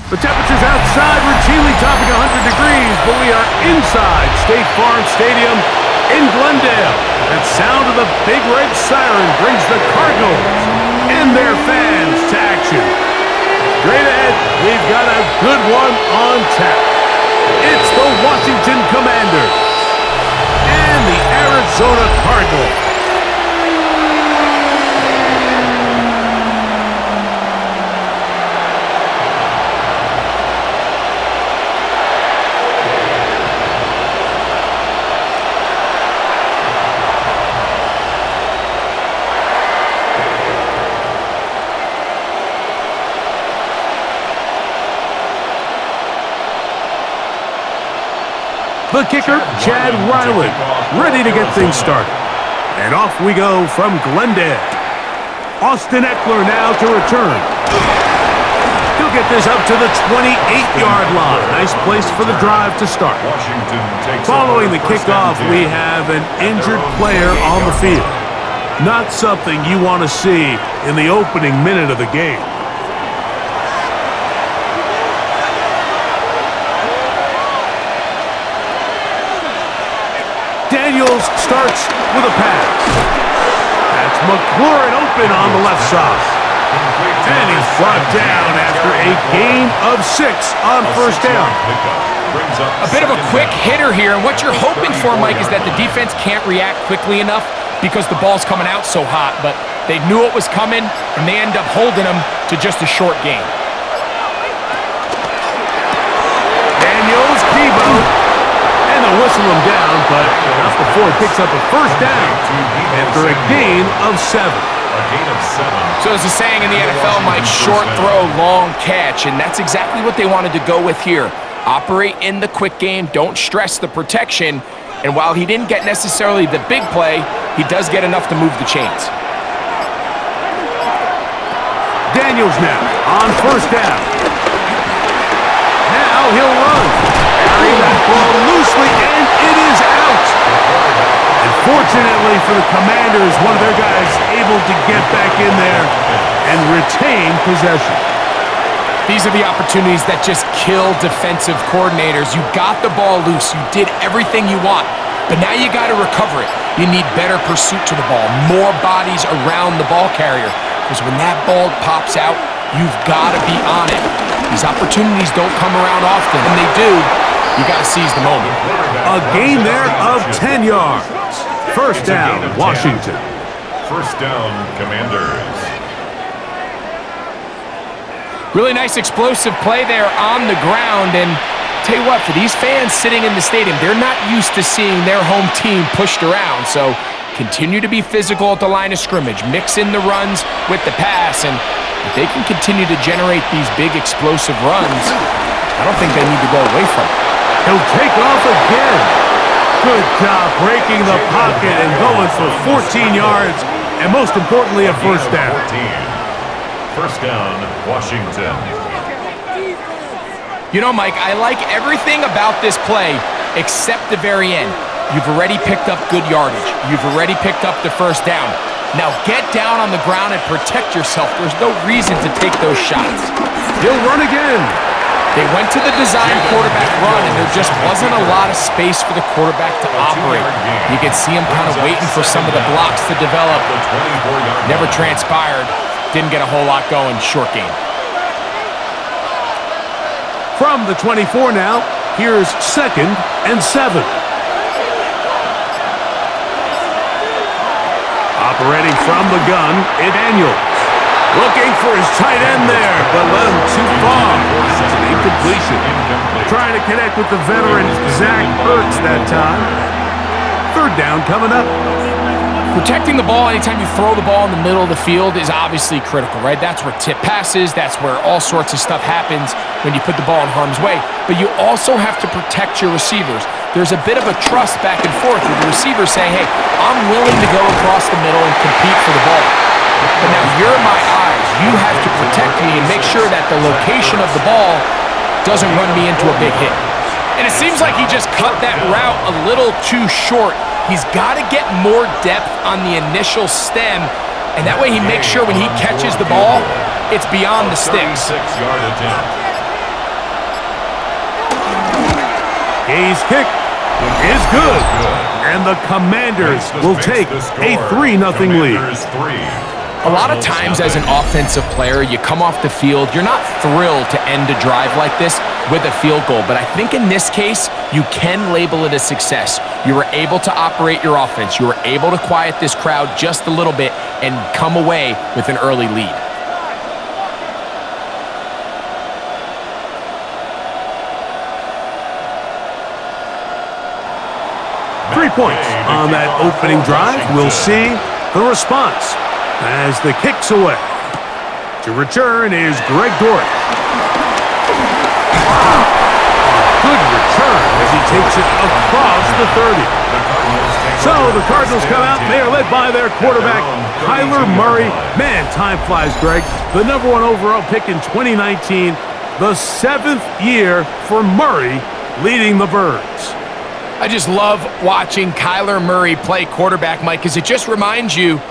The temperatures outside routinely topping 100 degrees, but we are inside State Farm Stadium in Glendale. That sound of the big red siren brings the Cardinals and their fans to action. Straight ahead, we've got a good one on tap. It's the Washington Commanders and the Arizona Cardinals. The kicker, Chad Riley, ready to get things started. And off we go from Glendale. Austin Eckler now to return. He'll get this up to the 28-yard line. Nice place for the drive to start. Following the kickoff, we have an injured player on the field. Not something you want to see in the opening minute of the game. Daniels starts with a pass. That's McLaurin open on the left side. And he's brought down after a gain of 6 on first down. A bit of a quick hitter here, and what you're hoping for, Mike, is that the defense can't react quickly enough because the ball's coming out so hot, but they knew it was coming, and they end up holding them to just a short gain. Daniels, Debo. And they'll whistle him down, but not before he picks up a first down after a gain of 7. So there's a saying in the NFL, Mike, short throw, long catch, and that's exactly what they wanted to go with here. Operate in the quick game, don't stress the protection, and while he didn't get necessarily the big play, he does get enough to move the chains. Daniels now on first down. Now he'll run. Carrying that ball loosely, and it is out. And fortunately for the Commanders, one of their guys able to get back in there and retain possession. These are the opportunities that just kill defensive coordinators. You got the ball loose. You did everything you want, but now you got to recover it. You need better pursuit to the ball, more bodies around the ball carrier, because when that ball pops out, you've got to be on it. These opportunities don't come around often. When they do, you got to seize the moment. A gain there of 10 yards. First down, Washington. First down, Commanders. Really nice explosive play there on the ground. And tell you what, for these fans sitting in the stadium, they're not used to seeing their home team pushed around. So continue to be physical at the line of scrimmage. Mix in the runs with the pass. And if they can continue to generate these big explosive runs, I don't think they need to go away from it. He'll take off again. Good job breaking the pocket and going for 14 yards, and most importantly, a first down. First down, Washington. You know, Mike, I like everything about this play except the very end. You've already picked up good yardage. You've already picked up the first down. Now get down on the ground and protect yourself. There's no reason to take those shots. He'll run again. They went to the design quarterback run, and there just wasn't a lot of space for the quarterback to operate. You could see him kind of waiting for some of the blocks to develop. Never transpired. Didn't get a whole lot going. Short game. From the 24 now, here's 2nd and 7. Operating from the gun, it's Daniels. Looking for his tight end there, but led him too far. It's an incompletion. Trying to connect with the veteran Zach Ertz that time. Third down coming up. Protecting the ball anytime you throw the ball in the middle of the field is obviously critical, right? That's where tip passes, that's where all sorts of stuff happens when you put the ball in harm's way. But you also have to protect your receivers. There's a bit of a trust back and forth with the receivers saying, hey, I'm willing to go across the middle and compete for the ball. But now you're my eyes. You have to protect me and make sure that the location of the ball doesn't run me into a big hit. And it seems like he just cut that route a little too short. He's got to get more depth on the initial stem, and that way he makes sure when he catches the ball, it's beyond the sticks. His kick is good. And the Commanders will take a 3-0 lead. A lot of times as an offensive player, you come off the field, you're not thrilled to end a drive like this with a field goal. But I think in this case, you can label it a success. You were able to operate your offense. You were able to quiet this crowd just a little bit and come away with an early lead. Three points on that opening drive. We'll see the response as the kick's away. To return is Greg Dortch. Good return as he takes it across the 30. So the Cardinals come out and they are led by their quarterback, Kyler Murray. Man, time flies, Greg. The #1 overall pick in 2019. The 7th year for Murray leading the Birds. I just love watching Kyler Murray play quarterback, Mike, because it just reminds you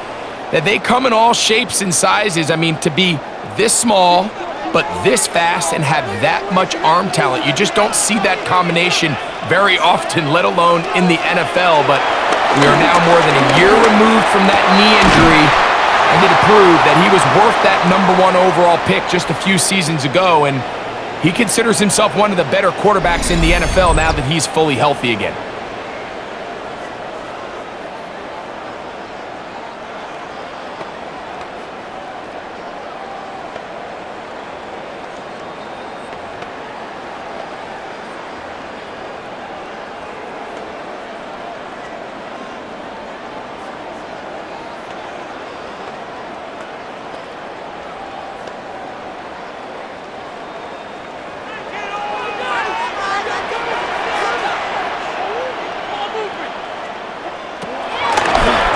that they come in all shapes and sizes. I mean, to be this small, but this fast and have that much arm talent, you just don't see that combination very often, let alone in the NFL. But we are now more than a year removed from that knee injury, and to prove that he was worth that #1 overall pick just a few seasons ago, and he considers himself one of the better quarterbacks in the NFL now that he's fully healthy again.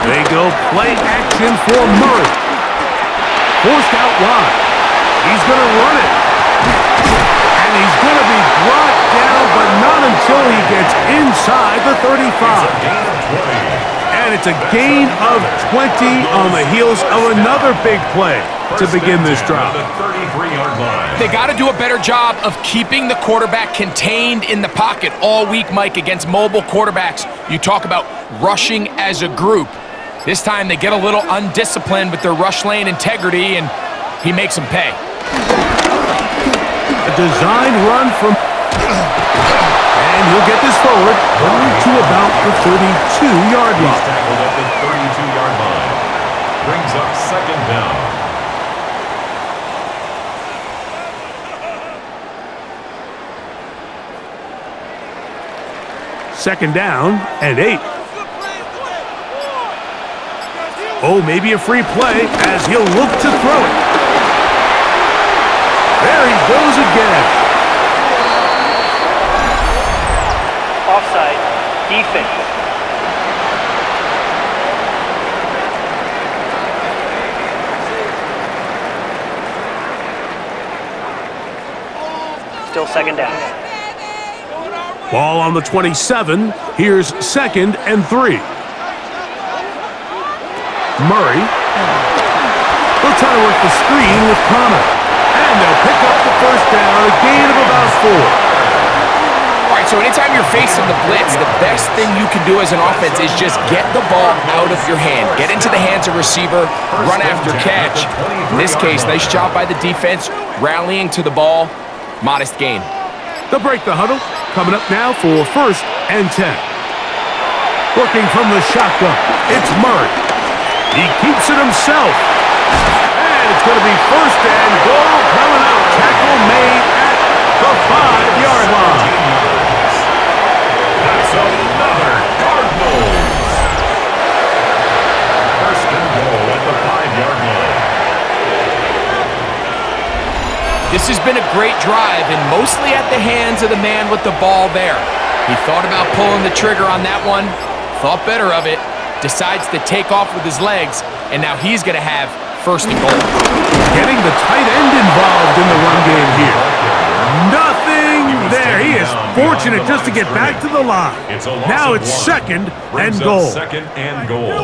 They go play action for Murray. Forced out wide. He's going to run it. And he's going to be brought down, but not until he gets inside the 35. And it's a gain of 20 on the heels of another big play to begin this drive. They got to do a better job of keeping the quarterback contained in the pocket all week, Mike, against mobile quarterbacks. You talk about rushing as a group. This time they get a little undisciplined with their rush lane integrity, and he makes them pay. A design run from... And he'll get this forward to about the 32-yard line. He's tackled at the 32-yard line. Brings up second down. Second down and 8. Oh, maybe a free play as he'll look to throw it. There he goes again. Offside, defense. Still second down. Ball on the 27. Here's 2nd and 3. Murray. They'll try to work the screen with Connor. And they'll pick up the first down, a gain of about 4. All right, so anytime you're facing the blitz, the best thing you can do as an offense is just get the ball out of your hand. Get into the hands of receiver, run after catch. In this case, nice job by the defense, rallying to the ball. Modest gain. They'll break the huddle. Coming up now for 1st and 10. Working from the shotgun, it's Murray. He keeps it himself. And it's going to be 1st and goal coming out. Tackle made at the 5-yard line. That's another Cardinals. 1st and goal at the 5-yard line. This has been a great drive, and mostly at the hands of the man with the ball there. He thought about pulling the trigger on that one, thought better of it, decides to take off with his legs, and now he's going to have 1st and goal. Getting the tight end involved in the run game here. Nothing there. He is fortunate just to get back to the line. Now it's second and goal.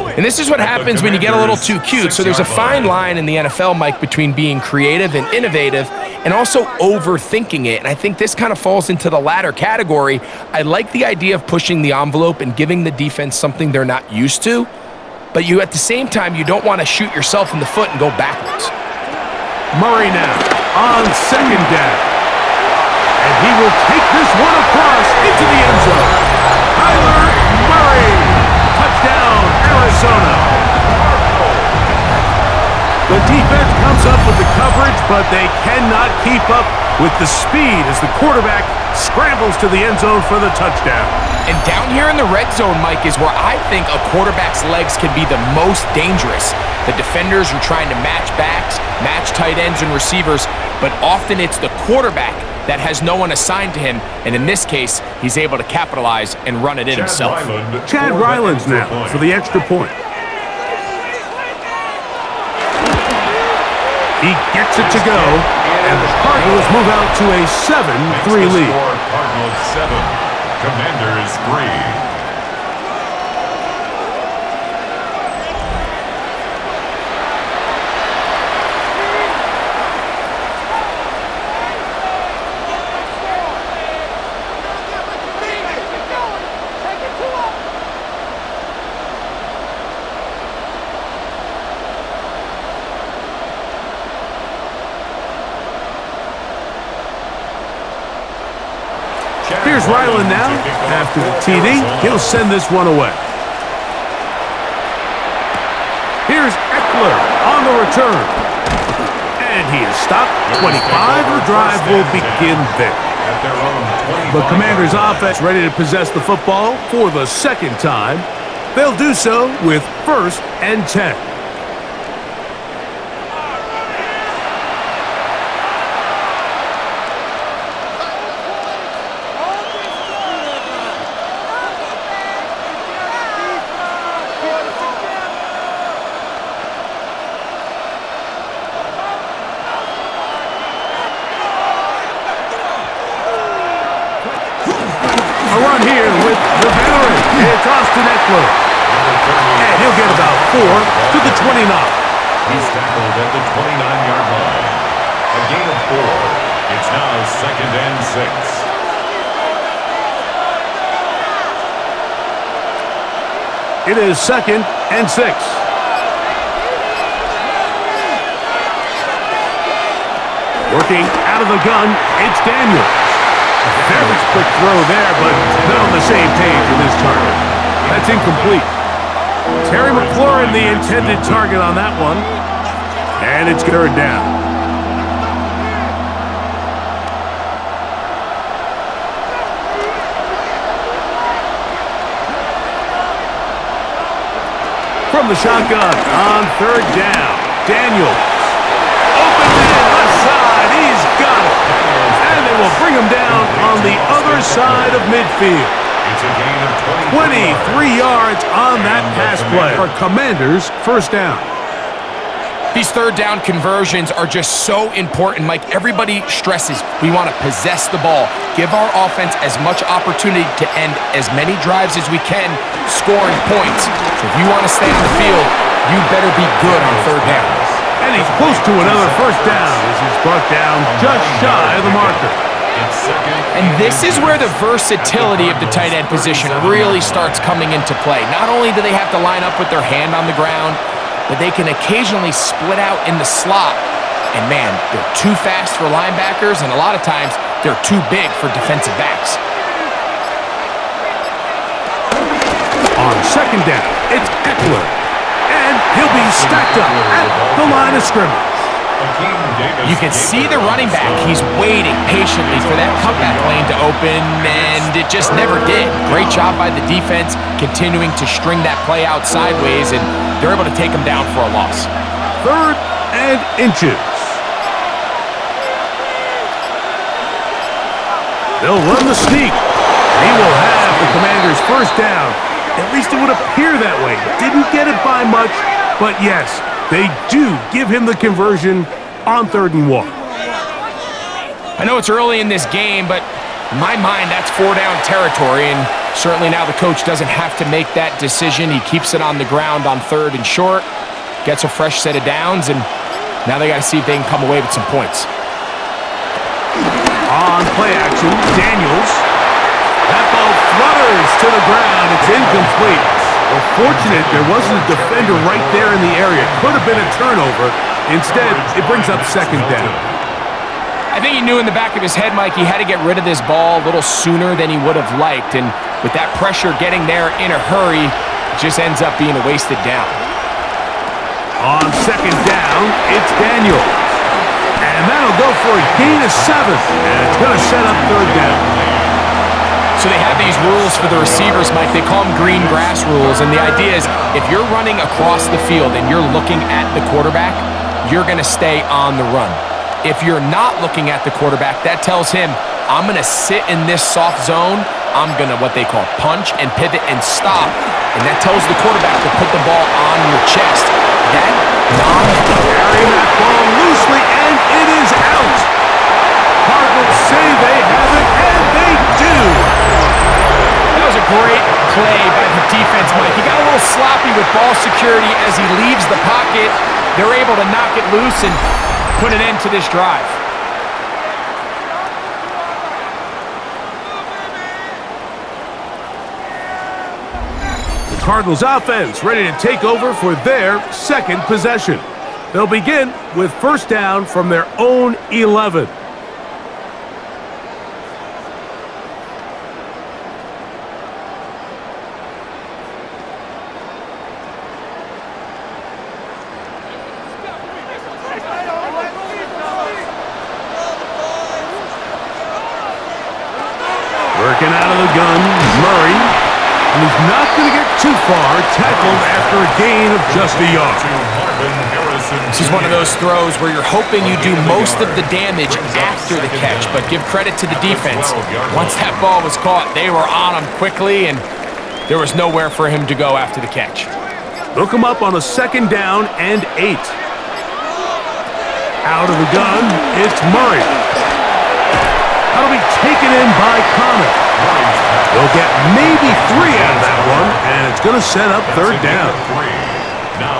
And this is what happens when you get a little too cute. So there's a fine line in the NFL, Mike, between being creative and innovative and also overthinking it. And I think this kind of falls into the latter category. I like the idea of pushing the envelope and giving the defense something they're not used to. But you, at the same time, you don't want to shoot yourself in the foot and go backwards. Murray now on second down. And he will take this one across into the end zone. Kyler Murray. Touchdown, Arizona. The defense comes up with the coverage, but they cannot keep up with the speed as the quarterback scrambles to the end zone for the touchdown. And down here in the red zone, Mike, is where I think a quarterback's legs can be the most dangerous. The defenders are trying to match backs, match tight ends and receivers, but often it's the quarterback that has no one assigned to him, and in this case, he's able to capitalize and run it in himself. Chad Ryland's now for the extra point. He gets it to go, and the Cardinals move out to a 7-3 lead. Cardinals 7, Commanders 3. Here's Ryland now. After the TD, he'll send this one away. Here's Eckler on the return. And he is stopped. 25. The drive will begin there. The Commanders' offense ready to possess the football for the second time. They'll do so with 1st and 10. A run here with the veteran. It's Austin Eckler. And he'll get about 4 to the 29. He's tackled at the 29-yard line. A gain of 4. It's now 2nd and 6. It is 2nd and 6. Working out of the gun, it's Daniels. Very quick throw there, but not on the same page with his target. That's incomplete. Terry McLaurin, the intended target on that one. And it's 3rd down. From the shotgun on 3rd down. Daniels. Open man, left side. He's got it. And they will bring him down on the other side of midfield. It's a gain of 23 yards on that pass play. For Commanders, 1st down. These 3rd down conversions are just so important, Mike. Everybody stresses we want to possess the ball, give our offense as much opportunity to end as many drives as we can, scoring points. So if you want to stay on the field, you better be good on 3rd down. And he's close to another 1st down as he's brought down just shy of the marker. And this is where the versatility of the tight end position really starts coming into play. Not only do they have to line up with their hand on the ground, but they can occasionally split out in the slot. And man, they're too fast for linebackers, and a lot of times they're too big for defensive backs. On 2nd down, it's Eckler. And he'll be stacked up at the line of scrimmage. You can see the running back. He's waiting patiently for that cutback lane to open, and it just never did. Great job by the defense, continuing to string that play out sideways, and they're able to take him down for a loss. 3rd and inches. They'll run the sneak. He will have the Commanders' 1st down. At least it would appear that way. Didn't get it by much, but yes, they do give him the conversion on 3rd and 1. I know it's early in this game, but In my mind, that's 4-down territory, and certainly now the coach doesn't have to make that decision. He keeps it on the ground on 3rd and short, gets a fresh set of downs, and now they got to see if they can come away with some points. On play action, Daniels. That ball flutters to the ground. It's incomplete. Well, fortunate there wasn't a defender right there in the area. Could have been a turnover. Instead, it brings up 2nd down. I think he knew in the back of his head, Mike, he had to get rid of this ball a little sooner than he would have liked. And with that pressure getting there in a hurry, it just ends up being a wasted down. On 2nd down, it's Daniels. And that'll go for a gain of 7. And it's going to set up 3rd down. So they have these rules for the receivers, Mike. They call them green grass rules. And the idea is if you're running across the field and you're looking at the quarterback, you're going to stay on the run. If you're not looking at the quarterback, that tells him, I'm going to sit in this soft zone. I'm going to what they call punch and pivot and stop. And that tells the quarterback to put the ball on your chest. That carrying that ball loosely, and it is out. Cardinals say they have it, and they do. That was a great play by the defense, Mike. He got a little sloppy with ball security as he leaves the pocket. They're able to knock it loose and put an end to this drive. The Cardinals offense ready to take over for their 2nd possession. They'll begin with 1st down from their own 11. Working out of the gun, Murray. And he's not going to get too far, tackled after a gain of just a yard. This is one of those throws where you're hoping you do most of the damage after the catch, but give credit to the defense. Once that ball was caught, they were on him quickly, and there was nowhere for him to go after the catch. Look him up on a 2nd down and 8. Out of the gun, it's Murray. That'll be taken in by Connor. They'll get maybe 3 out of that one, and it's going to set up 3rd down.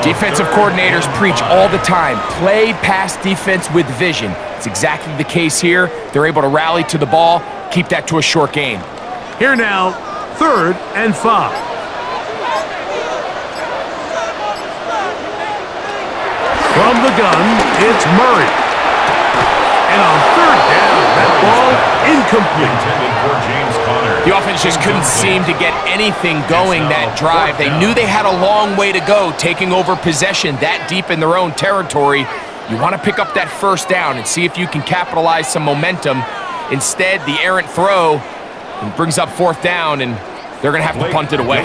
Defensive coordinators preach all the time, play pass defense with vision. It's exactly the case here. They're able to rally to the ball, keep that to a short gain. Here now, 3rd and 5. From the gun, it's Murray. And on 3rd down, that ball incomplete. The offense just couldn't seem to get anything going that drive. They knew they had a long way to go, taking over possession that deep in their own territory. You want to pick up that 1st down and see if you can capitalize some momentum. Instead, the errant throw brings up 4th down, and they're going to have to punt it away.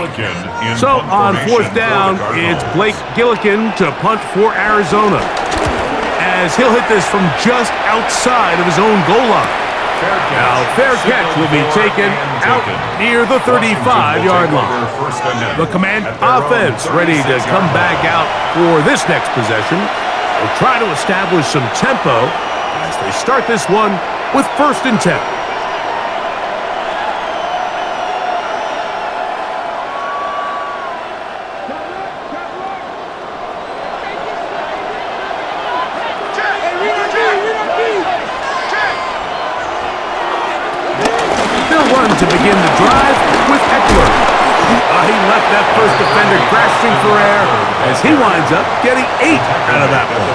So on 4th down, it's Blake Gillikin to punt for Arizona, as he'll hit this from just outside of his own goal line. Now, fair catch will be taken out near the 35-yard line. The command offense ready to come back out for this next possession. They'll try to establish some tempo as they start this one with 1st and 10. To begin the drive with Eckler. He left that first defender grasping for air as he winds up getting 8 out of that one.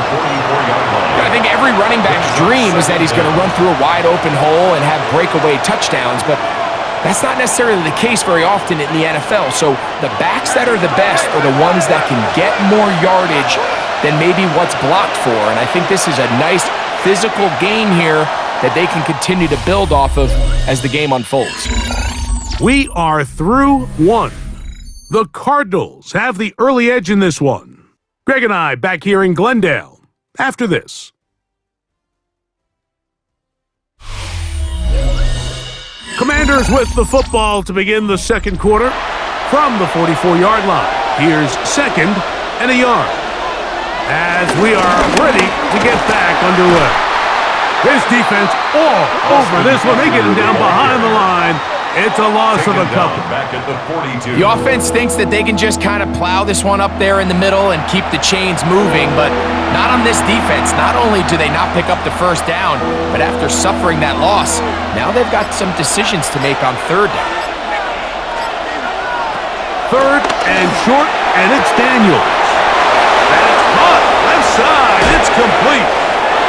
I think every running back's dream is that he's going to run through a wide open hole and have breakaway touchdowns, but that's not necessarily the case very often in the NFL. So the backs that are the best are the ones that can get more yardage than maybe what's blocked for, and I think this is a nice physical game here that they can continue to build off of as the game unfolds. We are through 1. The Cardinals have the early edge in this one. Greg and I back here in Glendale after this. Commanders with the football to begin the 2nd quarter from the 44-yard line. Here's 2nd and a yard as we are ready to get back underway. This defense all over this one. They get him down behind the line. It's a loss of a couple. Back at the 42. The offense thinks that they can just kind of plow this one up there in the middle and keep the chains moving, but not on this defense. Not only do they not pick up the first down, but after suffering that loss, now they've got some decisions to make on third down. Third and short, and it's Daniels. That's caught. Left side. It's complete.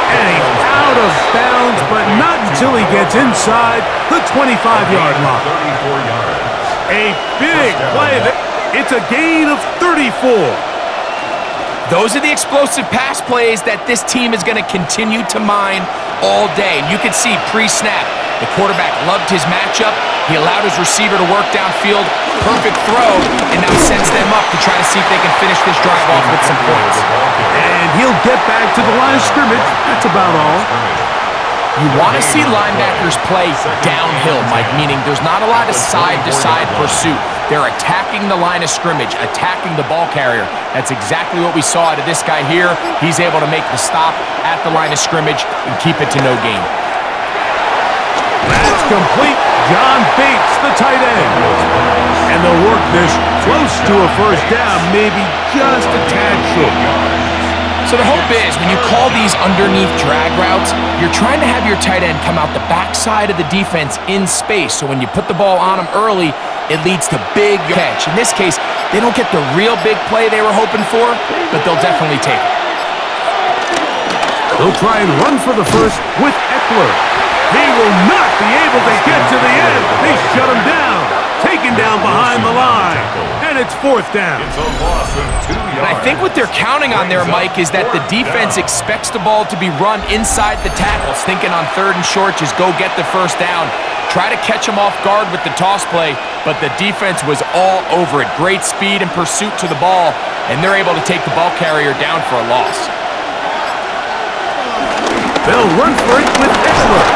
And he's out of bounds, but not until he gets inside the 25-yard line. 34 yards. A big play. It's a gain of 34. Those are the explosive pass plays that this team is going to continue to mine all day. And you can see pre-snap, the quarterback loved his matchup. He allowed his receiver to work downfield. Perfect throw, and now sends them up to try to see if they can finish this drive off with some points. And he'll get back to the line of scrimmage. That's about all. You want to see linebackers play downhill, Mike, meaning there's not a lot of side-to-side pursuit. They're attacking the line of scrimmage, attacking the ball carrier. That's exactly what we saw out of this guy here. He's able to make the stop at the line of scrimmage and keep it to no gain. That's complete. John Bates, the tight end. And they'll work this close to a first down, maybe just a tad short. So the hope is, when you call these underneath drag routes, you're trying to have your tight end come out the backside of the defense in space. So when you put the ball on him early, it leads to big catch. In this case, they don't get the real big play they were hoping for, but they'll definitely take it. They'll try and run for the first with Eckler. He will not be able to get to the end. They shut him down. Taken down behind the line. And it's fourth down. It's a loss of 2 yards. And I think what they're counting on there, Mike, is that the defense expects the ball to be run inside the tackles, thinking on third and short, just go get the first down. Try to catch him off guard with the toss play, but the defense was all over it. Great speed and pursuit to the ball, and they're able to take the ball carrier down for a loss. They'll run for it with Eckler.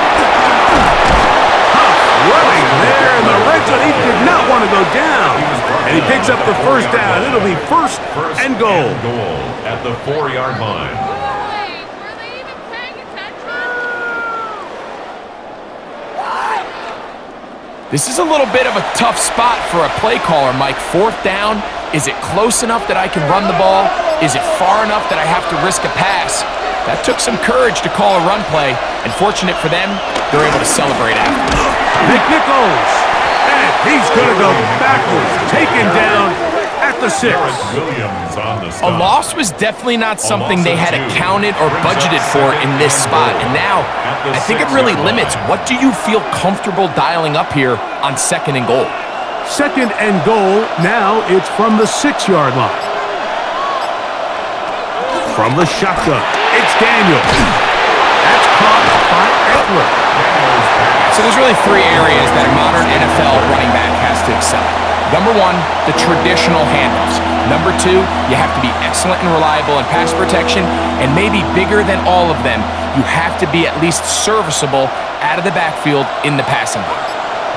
Running there in the red zone. He did not want to go down. And he picks up the first down. It'll be first and goal. At the 4-yard line. Were they even paying attention? This is a little bit of a tough spot for a play caller, Mike. Fourth down. Is it close enough that I can run the ball? Is it far enough that I have to risk a pass? That took some courage to call a run play, and fortunate for them, they're able to celebrate after. McNichols, and he's going to go backwards, taken down at the 6. Williams on the A stop. loss was definitely not something they had accounted or budgeted for in this spot, and now I think it really limits what do you feel comfortable dialing up here on second and goal. Second and goal, now it's from the 6-yard line. From the shotgun, it's Daniels. That's caught by Eckler. So there's really three areas that a modern NFL running back has to excel. Number one, the traditional handoffs. Number two, you have to be excellent and reliable in pass protection, and maybe bigger than all of them, you have to be at least serviceable out of the backfield in the passing game.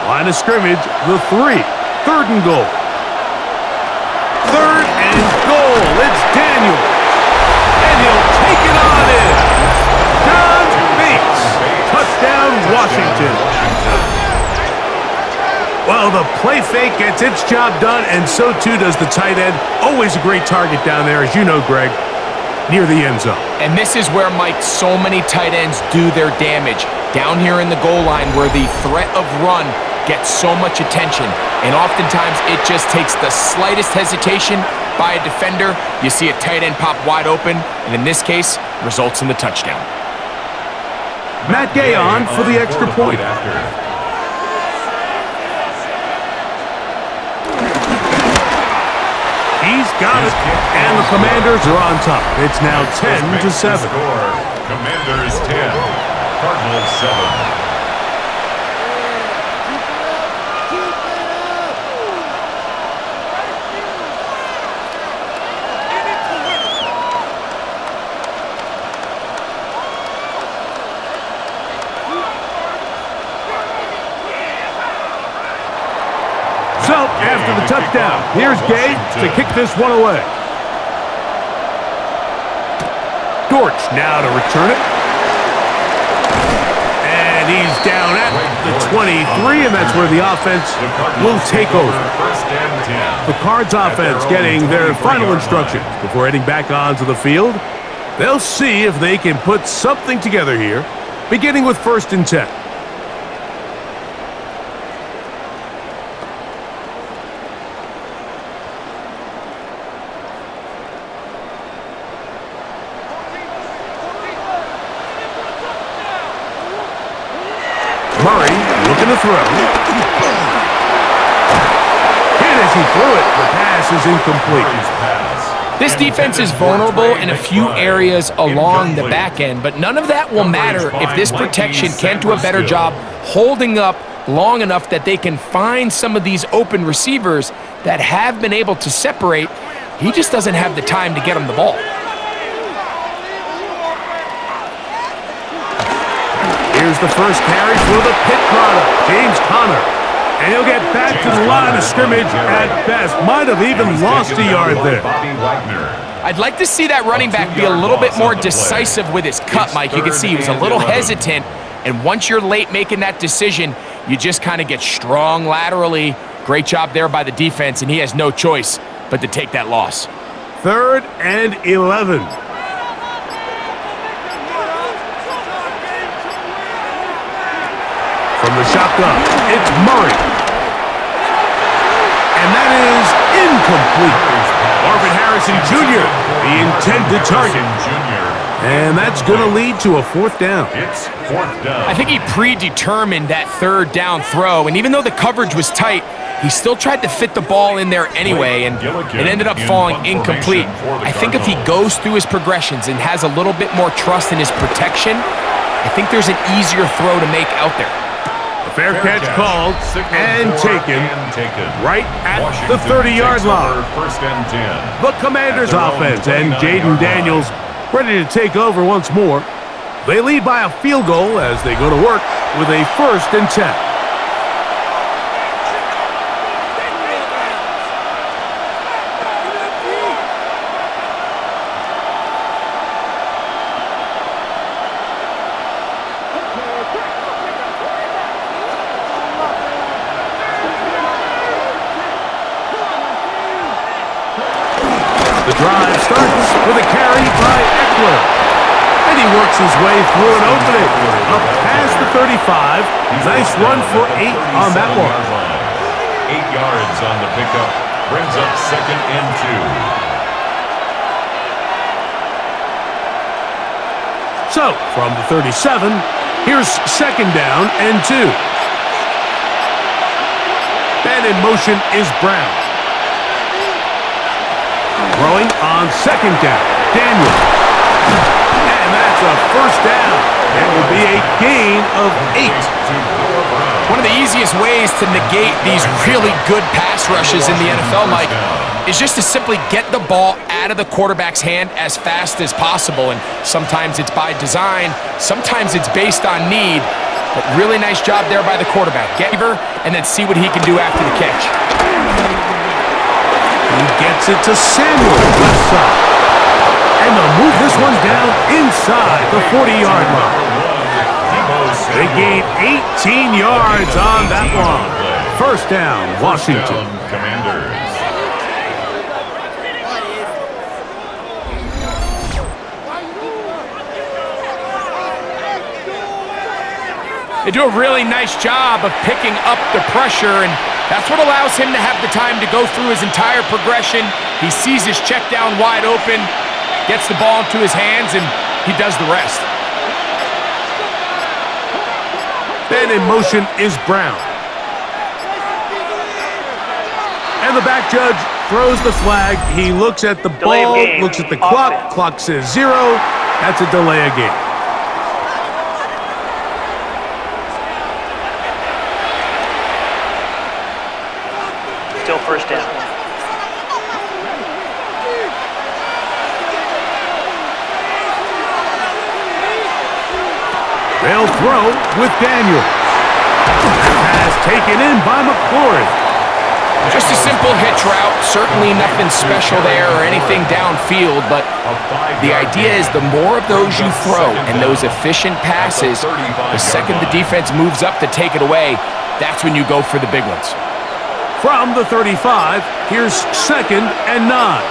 Line of scrimmage, the 3. Third and goal. Third and goal. It's Daniels. And he'll take it on in. John Bates. Touchdown, Washington. Well, the play fake gets its job done, and so too does the tight end. Always a great target down there, as you know, Greg, near the end zone. And this is where, Mike, so many tight ends do their damage. Down here in the goal line where the threat of run gets so much attention. And oftentimes it just takes the slightest hesitation by a defender. You see a tight end pop wide open, and in this case, results in the touchdown. Matt Gay on for the extra point. He's got it, and the Commanders are on top. It's now 10-7. Commanders 10, Cardinals 7. So, after the touchdown, here's Gay to kick this one away. Dortch now to return it. And he's down at the 23, and that's where the offense will take over. The Cards offense getting their final instructions before heading back onto the field. They'll see if they can put something together here, beginning with 1st and 10. Murray looking to throw. Hit as he threw it. The pass is incomplete. This defense is vulnerable in a few areas along the back end, but none of that will matter if this protection can't do a better job holding up long enough that they can find some of these open receivers that have been able to separate. He just doesn't have the time to get him the ball. Here's the first carry for the Pitt product, James Conner. And he'll get back to the line of scrimmage at best. Might have even lost a yard there. I'd like to see that running back be a little bit more decisive with his cut, Mike. You can see he was a little hesitant, and once you're late making that decision, you just kind of get strong laterally. Great job there by the defense, and he has no choice but to take that loss. 3rd and 11. From the shotgun, it's Murray. And that is incomplete. Marvin Harrison Jr., the intended target. And that's going to lead to a 4th down. It's 4th down. I think he predetermined that 3rd down throw, and even though the coverage was tight, he still tried to fit the ball in there anyway, and it ended up falling incomplete. I think if he goes through his progressions and has a little bit more trust in his protection, I think there's an easier throw to make out there. Fair catch called and taken right at the 30-yard line. 1st and 10. The Commanders offense and Jaden Daniels ready to take over once more. They lead by a field goal as they go to work with a 1st and 10. The drive starts with a carry by Eckler. And he works his way through an opening. Up past the 35. Nice run for 8 on that one. 8 yards on the pickup. Brings up 2nd and 2. So, from the 37, here's 2nd down and 2. And in motion is Brown. Throwing on 2nd down, Daniel. And that's a 1st down. It will be a gain of 8. One of the easiest ways to negate these really good pass rushes in the NFL, Mike, is just to simply get the ball out of the quarterback's hand as fast as possible. And sometimes it's by design, sometimes it's based on need. But really nice job there by the quarterback. Get her and then see what he can do after the catch. He gets it to Samuel, left side. And they'll move this one down inside the 40-yard line. They gain 18 yards on that one. 1st down, Washington. Commanders. They do a really nice job of picking up the pressure, and that's what allows him to have the time to go through his entire progression. He sees his check down wide open, gets the ball into his hands, and he does the rest. Then in motion is Brown. And the back judge throws the flag. He looks at the ball, looks at the clock. Clock says 0. That's a delay of game. Still 1st down. They'll throw with Daniel. Pass taken in by McLaurin. Just a simple hitch route. Certainly nothing special there or anything downfield, but the idea is the more of those you throw and those efficient passes, the second the defense moves up to take it away, that's when you go for the big ones. From the 35, here's 2nd and 9.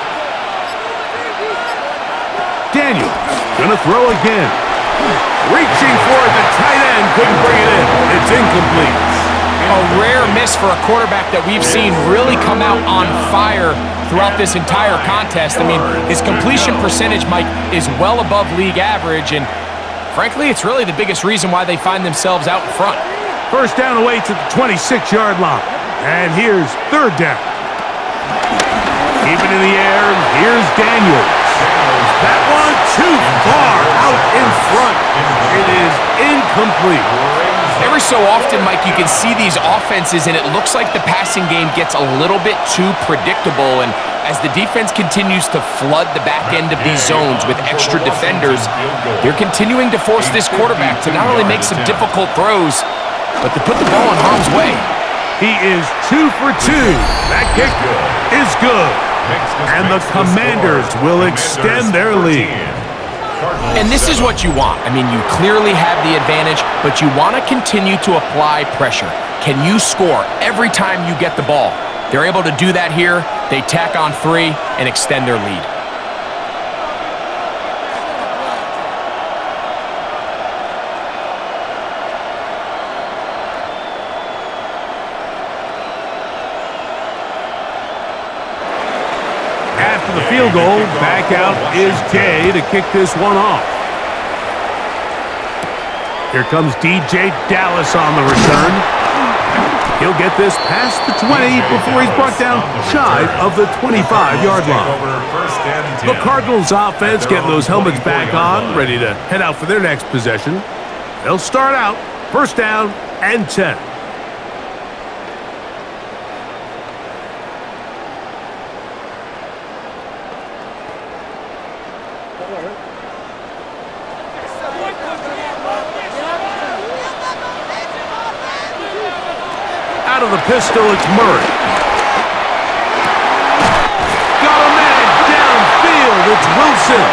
Daniels gonna throw again. Reaching for it, the tight end couldn't bring it in. It's incomplete. A rare miss for a quarterback that we've seen really come out on fire throughout this entire contest. I mean, his completion percentage, Mike, is well above league average, and frankly, it's really the biggest reason why they find themselves out in front. First down away to the 26-yard line. And here's 3rd down. Keep it in the air. Here's Daniels. That one too far out in front. It is incomplete. Every so often, Mike, you can see these offenses, and it looks like the passing game gets a little bit too predictable. And as the defense continues to flood the back end of these zones with extra defenders, they're continuing to force this quarterback to not only make some difficult throws, but to put the ball in harm's way. He is 2 for 2. That kick is good. And the Commanders will extend their lead. And this is what you want. I mean, you clearly have the advantage, but you want to continue to apply pressure. Can you score every time you get the ball? They're able to do that here. They tack on 3 and extend their lead. After the field goal, back out is Gay to kick this one off. Here comes DJ Dallas on the return. He'll get this past the 20 before he's brought down shy of the 25-yard line. The Cardinals offense getting those helmets back on, ready to head out for their next possession. They'll start out 1st down and 10. Out of the pistol, it's Murray. Got a man downfield. It's Wilson.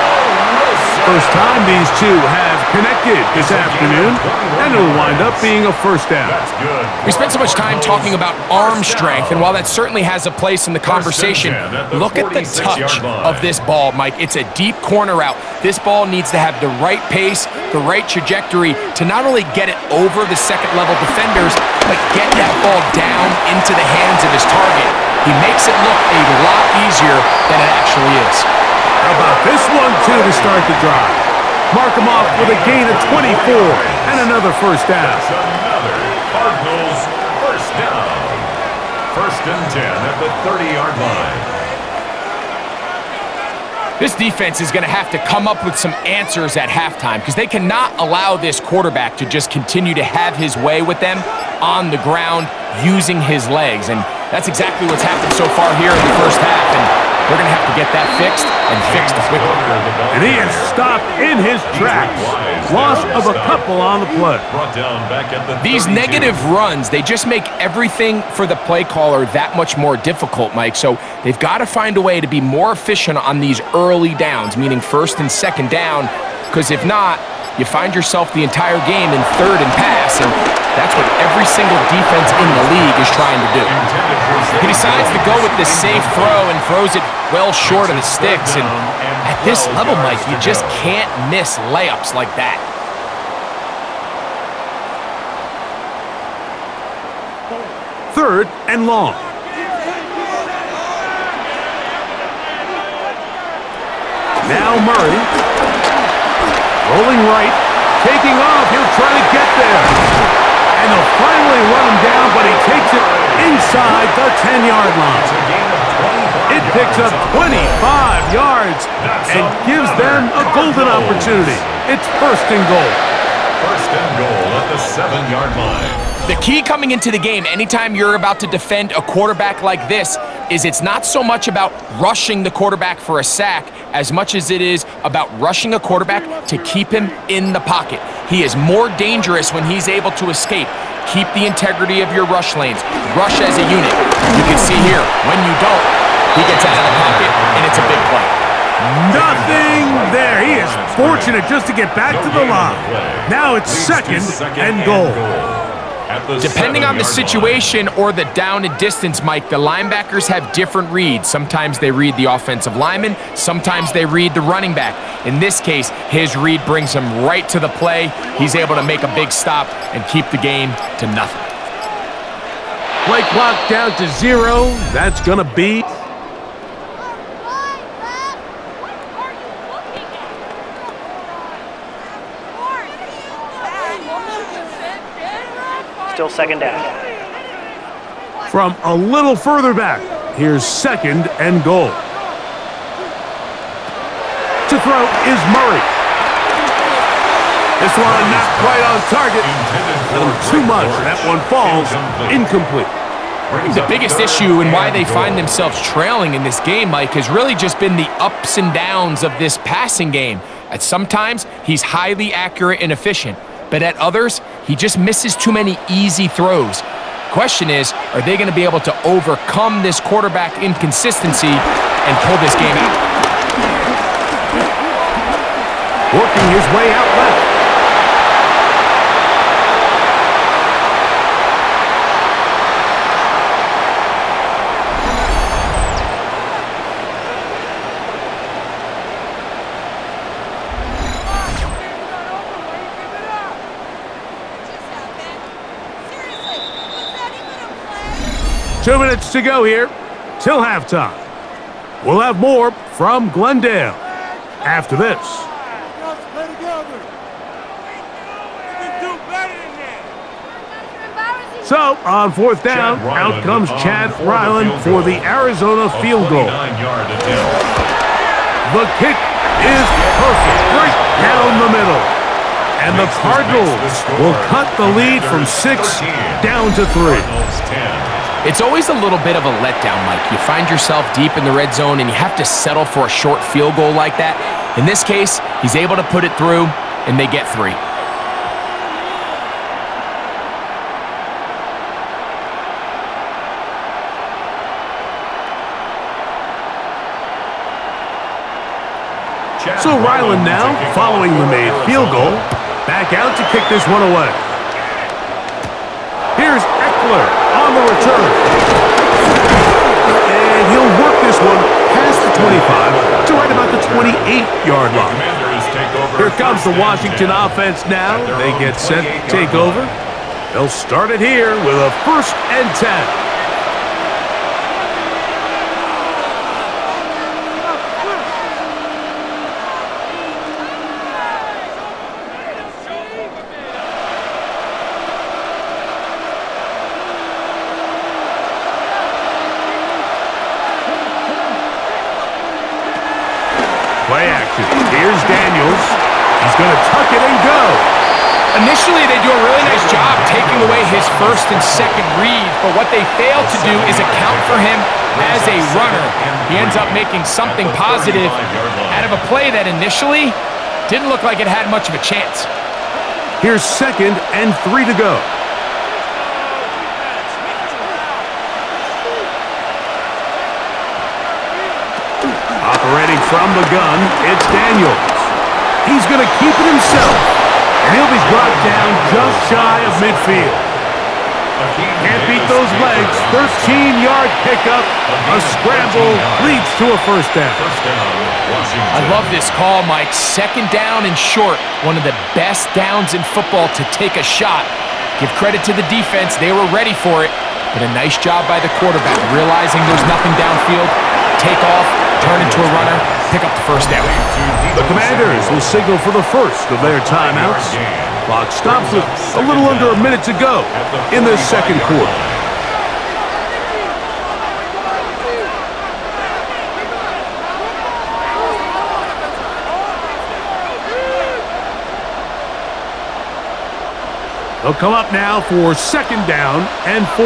First time these two have connected this afternoon, and it'll wind up being a 1st down. We spent so much time talking about arm strength, and while that certainly has a place in the conversation, look at the touch of this ball, Mike. It's a deep corner route. This ball needs to have the right pace, the right trajectory to not only get it over the second-level defenders, but get that ball down into the hands of his target. He makes it look a lot easier than it actually is. How about this one, too, to start the drive? Mark him off with a gain of 24 and another 1st down. That's another Cardinals 1st down. 1st and 10 at the 30-yard line. This defense is going to have to come up with some answers at halftime because they cannot allow this quarterback to just continue to have his way with them on the ground using his legs. And that's exactly what's happened so far here in the 1st half. And they're going to have to get that fixed and fixed quickly. And he is stopped in his tracks. Loss of a couple on the play. These negative runs, they just make everything for the play caller that much more difficult, Mike. So they've got to find a way to be more efficient on these early downs, meaning 1st and 2nd down, because if not, you find yourself the entire game in 3rd and pass, and that's what every single defense in the league is trying to do. He decides to go with this safe throw and throws it well short of the sticks, and at this level, Mike, you just can't miss layups like that. Third and long. Now Murray. Rolling right, taking off, he'll try to get there. And they'll finally run him down, but he takes it inside the 10-yard line. It picks up 25 yards and gives them a golden opportunity. It's 1st and goal. 1st and goal at the 7-yard line. The key coming into the game, anytime you're about to defend a quarterback like this, is it's not so much about rushing the quarterback for a sack as much as it is about rushing a quarterback to keep him in the pocket. He is more dangerous when he's able to escape. Keep the integrity of your rush lanes. Rush as a unit. You can see here, when you don't, he gets out of the pocket, and it's a big play. Nothing there. He is fortunate just to get back to the line. Now it's second and goal. Depending on the situation or the down and distance, Mike, the linebackers have different reads. Sometimes they read the offensive lineman. Sometimes they read the running back. In this case, his read brings him right to the play. He's able to make a big stop and keep the game to nothing. Play clock down to 0. That's going to be... Still second down. From a little further back, here's second and goal. To throw is Murray. This one not quite on target. A little too much. That one falls incomplete. The biggest issue and why they find themselves trailing in this game, Mike, has really just been the ups and downs of this passing game. At sometimes, he's highly accurate and efficient, but at others, he just misses too many easy throws. Question is, are they going to be able to overcome this quarterback inconsistency and pull this game out? Working his way out left. Two minutes to go here till halftime. We'll have more from Glendale after this. So, on fourth down, out comes Chad Ryland for the Arizona field goal. The kick is perfect, right down the middle. And the Cardinals will cut the lead from 6 down to 3. It's always a little bit of a letdown, Mike. You find yourself deep in the red zone and you have to settle for a short field goal like that. In this case, he's able to put it through and they get 3. So Ryland now, following the made field goal, back out to kick this one away. Here's Eckler on the return. And he'll work this one past the 25 to right about the 28-yard line. Here comes the Washington offense now. They get set to take over. They'll start it here with a 1st and 10. Play action. Here's Daniels. He's going to tuck it and go. Initially, they do a really nice job taking away his 1st and 2nd read, but what they fail to do is account for him as a runner. He ends up making something positive out of a play that initially didn't look like it had much of a chance. Here's 2nd and 3 to go. Operating from the gun, it's Daniels. He's going to keep it himself, and he'll be brought down just shy of midfield. Can't beat those legs. 13-yard pickup. A scramble leads to a 1st down. I love this call, Mike. 2nd down and short. One of the best downs in football to take a shot. Give credit to the defense. They were ready for it. But a nice job by the quarterback, realizing there's nothing downfield. Take off, turn into a runner, pick up the 1st down. The Commanders will signal for the first of their timeouts. Clock stops with a little under a minute to go in the 2nd quarter. They'll come up now for 2nd down and 4.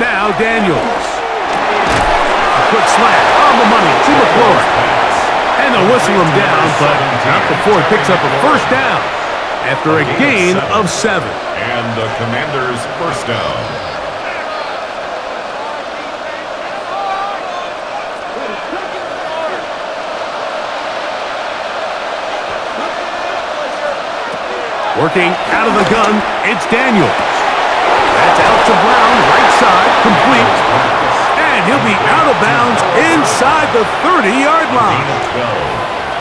Now Daniels. A quick slant on the money to McLaurin. And they'll whistle him down, but not before he picks up a 1st down after a gain of 7. And the Commanders' 1st down. Working out of the gun, it's Daniels. That's out to Brown, right side, complete. And he'll be out of bounds inside the 30-yard line.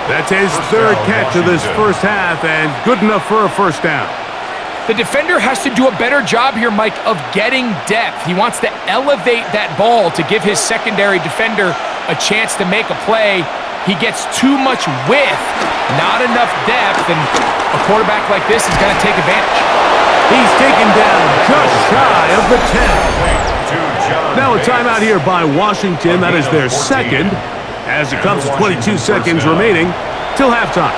That's his 3rd catch of this 1st half, and good enough for a 1st down. The defender has to do a better job here, Mike, of getting depth. He wants to elevate that ball to give his secondary defender a chance to make a play. He gets too much width, not enough depth, and a quarterback like this is going to take advantage. He's taken down just shy of the 10. Now a timeout here by Washington. That is their 2nd, as it comes to 22 seconds remaining till halftime.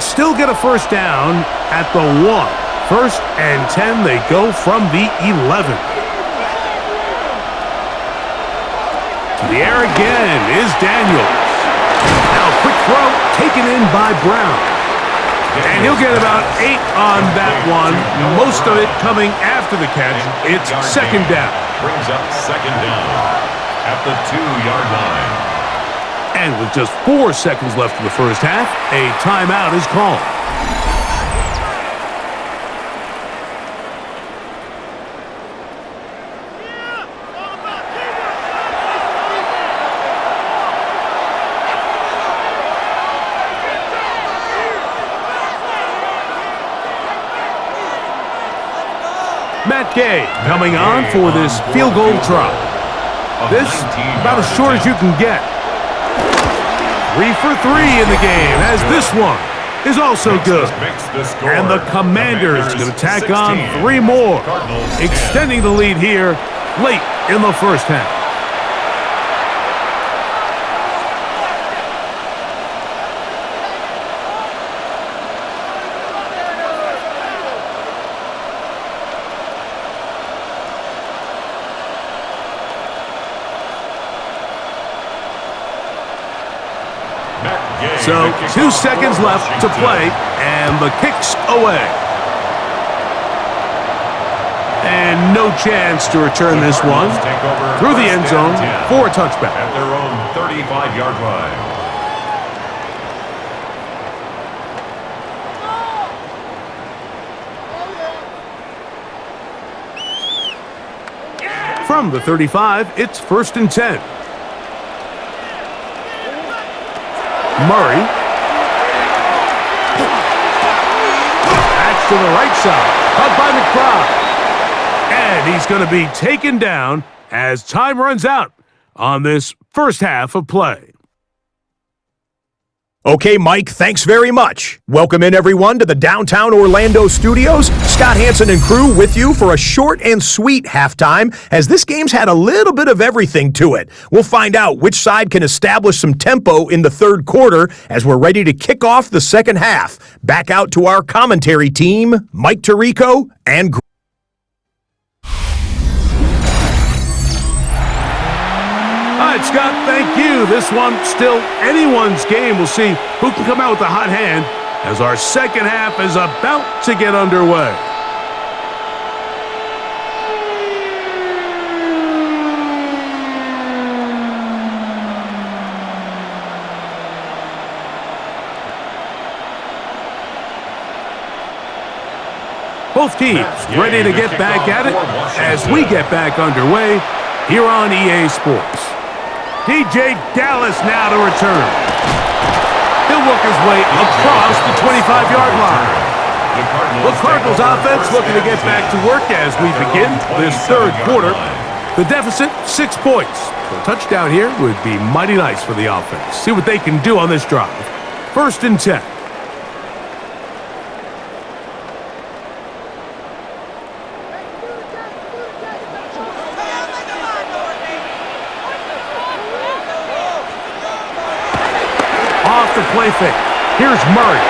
Still get a 1st down at the 1. 1st and 10, they go from the 11. To the air again is Daniels. Now quick throw taken in by Brown. And he'll get about 8 on that one, most of it coming after the catch. It's 2nd down. Brings up 2nd down at the 2-yard line. And with just 4 seconds left in the 1st half, a timeout is called. Matt Gay coming on for this field goal try. This about as short as you can get. 3 for 3 in the game, as this one is also good. And the Commanders going to tack on 3 more, extending the lead here late in the 1st half. So 2 seconds left to play, and the kick's away. And no chance to return this one through the end zone for a touchback. At their own 35-yard line. From the 35, it's 1st and 10. Murray. That's to the right side. Caught by McBride. And he's going to be taken down as time runs out on this 1st half of play. Okay, Mike, thanks very much. Welcome in, everyone, to the downtown Orlando studios. Scott Hansen and crew with you for a short and sweet halftime, as this game's had a little bit of everything to it. We'll find out which side can establish some tempo in the 3rd quarter as we're ready to kick off the 2nd half. Back out to our commentary team, Mike Tirico and All right, Scott, thank you. This one still anyone's game. We'll see who can come out with the hot hand as our 2nd half is about to get underway. Both teams ready to get back at it as we get back underway here on EA Sports. DJ Dallas now to return. He'll work his way across the 25-yard line. The Cardinals offense looking to get back to work as we begin this 3rd quarter. The deficit, 6 points. A touchdown here would be mighty nice for the offense. See what they can do on this drive. 1st and 10. play fake. Here's Murray.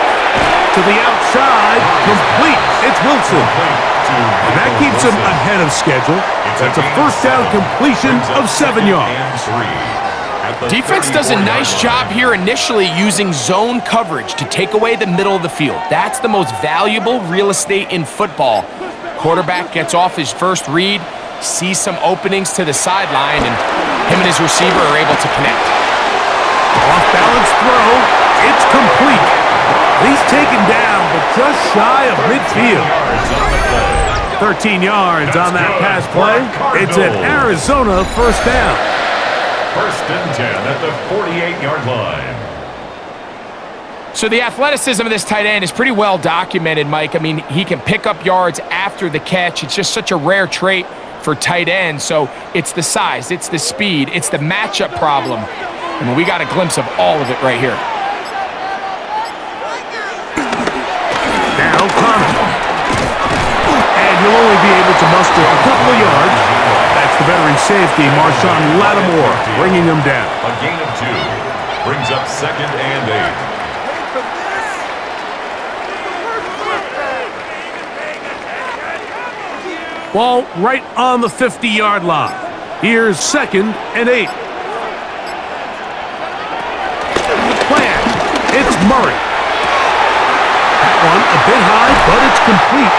To the outside, complete. It's Wilson. And that keeps him ahead of schedule. That's a first down completion of 7 yards. Defense does a nice job here initially using zone coverage to take away the middle of the field. That's the most valuable real estate in football. Quarterback gets off his first read, sees some openings to the sideline, and him and his receiver are able to connect. Off-balance throw. It's complete. He's taken down, but just shy of midfield. 13 yards on that pass play. It's an Arizona first down. First and 10 at the 48-yard line. So the athleticism of this tight end is pretty well documented, Mike. I mean, he can pick up yards after the catch. It's just such a rare trait for tight ends. So it's the size, it's the speed, it's the matchup problem. And we got a glimpse of all of it right here. Now Connor. And he'll only be able to muster a couple of yards. That's the veteran safety, Marshawn Lattimore, bringing him down. A gain of 2 brings up 2nd and 8. Ball right on the 50-yard line. Here's 2nd and 8. Plan. It's Murray. That one a bit high, but it's complete.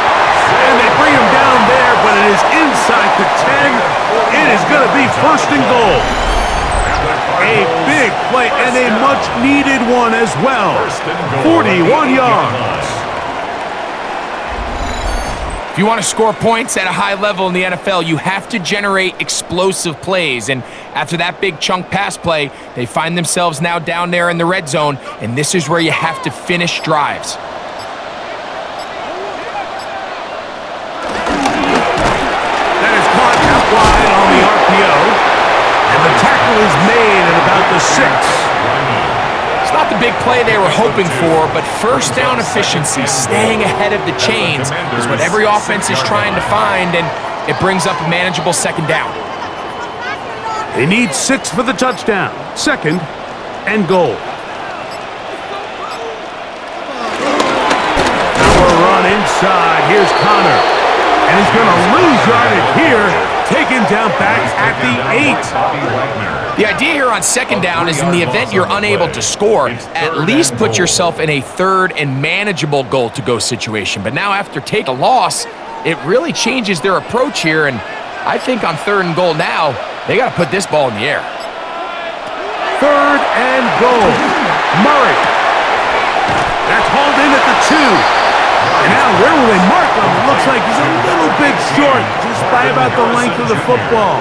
And they bring him down there, but it is inside the 10. It is going to be 1st and goal. A big play and a much-needed one as well. 41 yards. If you want to score points at a high level in the NFL, you have to generate explosive plays. And after that big chunk pass play, they find themselves now down there in the red zone, and this is where you have to finish drives. That is caught out wide on the RPO, and the tackle is made at about the 6. It's not the big play they were hoping for, but first down efficiency, staying ahead of the chains, is what every offense is trying to find, and it brings up a manageable 2nd down. They need 6 for the touchdown. 2nd and goal. Now a run inside. Here's Connor. And he's going to lose yardage here. Taken down back at the 8. The idea here on 2nd down is in the event you're unable to score, at least put yourself in a 3rd and manageable goal-to-go situation. But now after take a loss, it really changes their approach here, and I think on 3rd and goal now, they got to put this ball in the air. 3rd and goal. Murray. That's hauled in at the 2. And now where will they mark him? It looks like he's a little bit short, just by about the length of the football.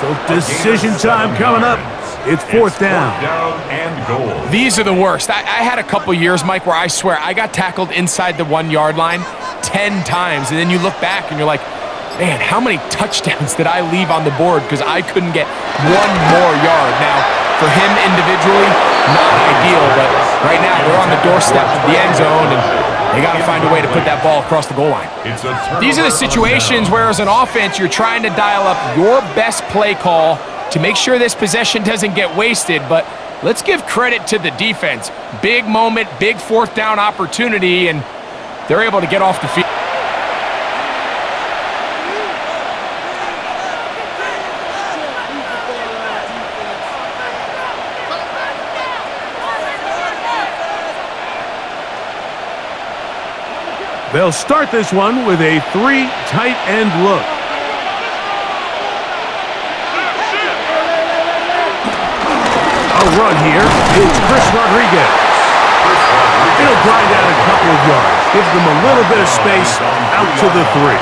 So decision time coming up. It's 4th down. And goal. These are the worst. I had a couple years, Mike, where I swear I got tackled inside the 1-yard line 10 times, and then you look back and you're like, man, how many touchdowns did I leave on the board because I couldn't get 1 more yard? Now, for him individually, not ideal, but right now they're on the doorstep of the end zone, and they got to find a way to put that ball across the goal line. These are the situations where, as an offense, you're trying to dial up your best play call to make sure this possession doesn't get wasted, but let's give credit to the defense. Big moment, big 4th down opportunity, and they're able to get off the field. They'll start this one with a 3 tight end look. A run here. It's Chris Rodriguez. He'll grind out a couple of yards. Gives them a little bit of space out to the 3.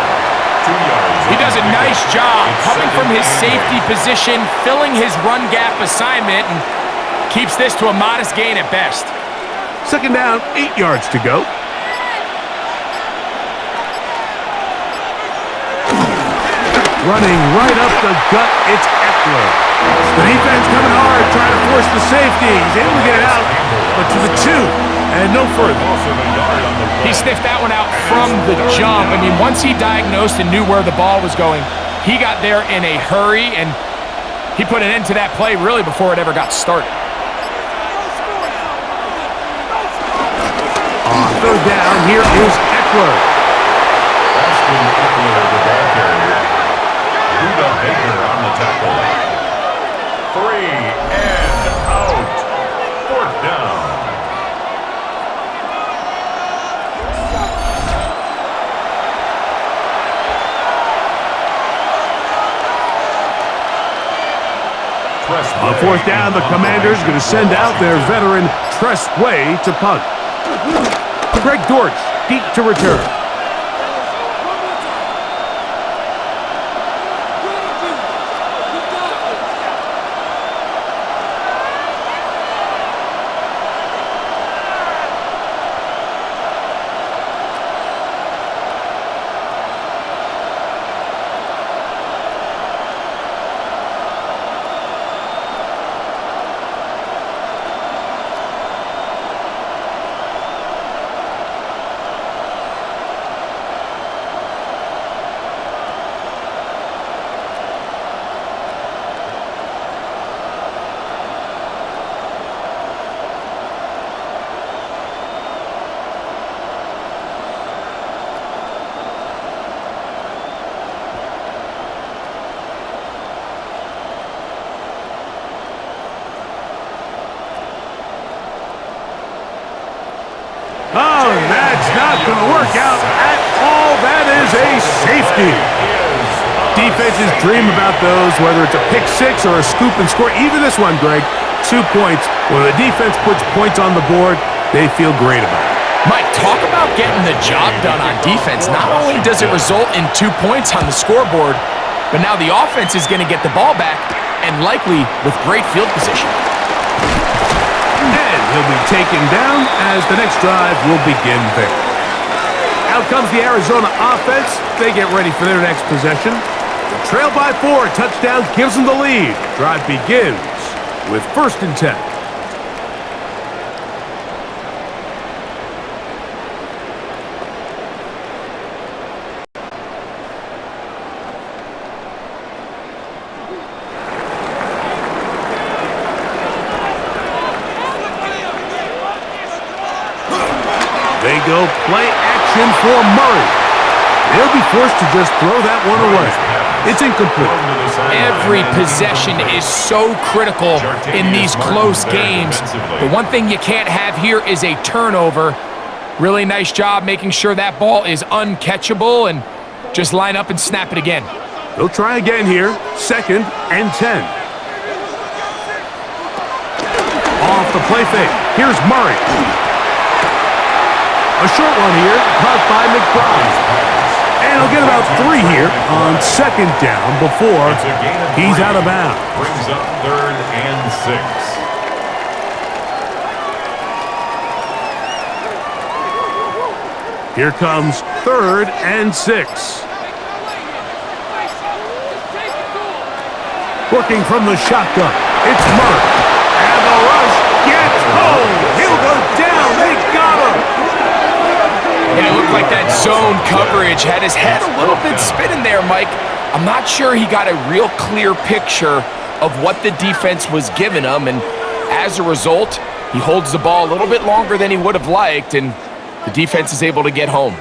He does a nice job coming from his safety position, filling his run gap assignment, and keeps this to a modest gain at best. 2nd down, 8 yards to go. Running right up the gut, it's Eckler. The defense coming hard, trying to force the safety. He's able to get it out, but to the 2, and no further. He sniffed that one out from the jump. I mean, once he diagnosed and knew where the ball was going, he got there in a hurry, and he put an end to that play really before it ever got started. third down, here is Eckler. Austin Eckler, the ball carrier. Buda Baker on the tackle. 3 and out. Fourth down. On fourth down, the Commanders going to send out their veteran Tress Way to punt. Greg Dortch deep to return. Oh, that's not going to work out at all. That is a safety. Defenses dream about those, whether it's a pick six or a scoop and score. Even this one, Greg, 2 points. When the defense puts points on the board, they feel great about it. Mike, talk about getting the job done on defense. Not only does it result in 2 points on the scoreboard, but now the offense is going to get the ball back, and likely with great field position. And he'll be taken down as the next drive will begin there. Out comes the Arizona offense. They get ready for their next possession. The trail by 4. Touchdown gives them the lead. Drive begins with 1st and 10. They go play action for Murray. They'll be forced to just throw that one away. It's incomplete. Every possession is so critical in these close games. The one thing you can't have here is a turnover. Really nice job making sure that ball is uncatchable, and just line up and snap it again. They'll try again here. 2nd and 10. Off the play fake. Here's Murray. A short one here, caught by McBride. And he'll get about 3 here on 2nd down before he's out of bounds. Brings up 3rd and 6. Here comes 3rd and 6. Working from the shotgun, it's Murray. And the rush gets home. He'll go down. They got him. And it looked like that zone coverage had his head a little bit spinning there, Mike. I'm not sure he got a real clear picture of what the defense was giving him, and as a result, he holds the ball a little bit longer than he would have liked, and the defense is able to get home.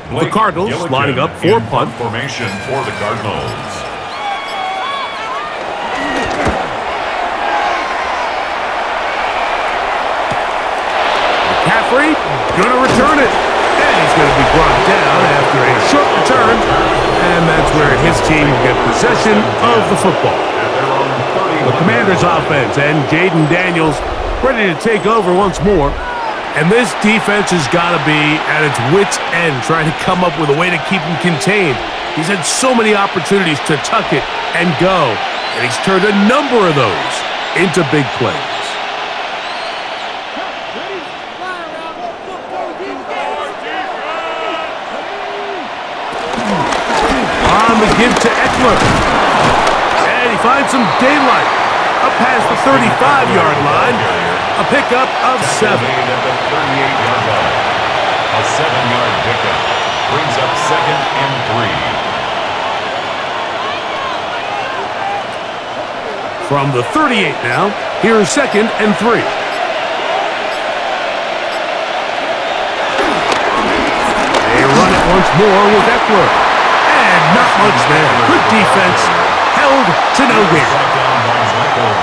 The Cardinals lining up for punt. Formation for the Cardinals. McCaffrey gonna return it. And he's gonna be brought down after a short return. And that's where his team will get possession of the football. The Commanders offense and Jaden Daniels ready to take over once more. And this defense has got to be at its wits' end, trying to come up with a way to keep him contained. He's had so many opportunities to tuck it and go, and he's turned a number of those into big plays. On the give to Eckler. And he finds some daylight. Up past the 35-yard line. A pickup of 7. At the 38-yard line. A 7-yard pickup brings up second and 3. From the 38 now, here's second and 3. They run it once more with Eckler. And not much there. Good defense. Held to no gain.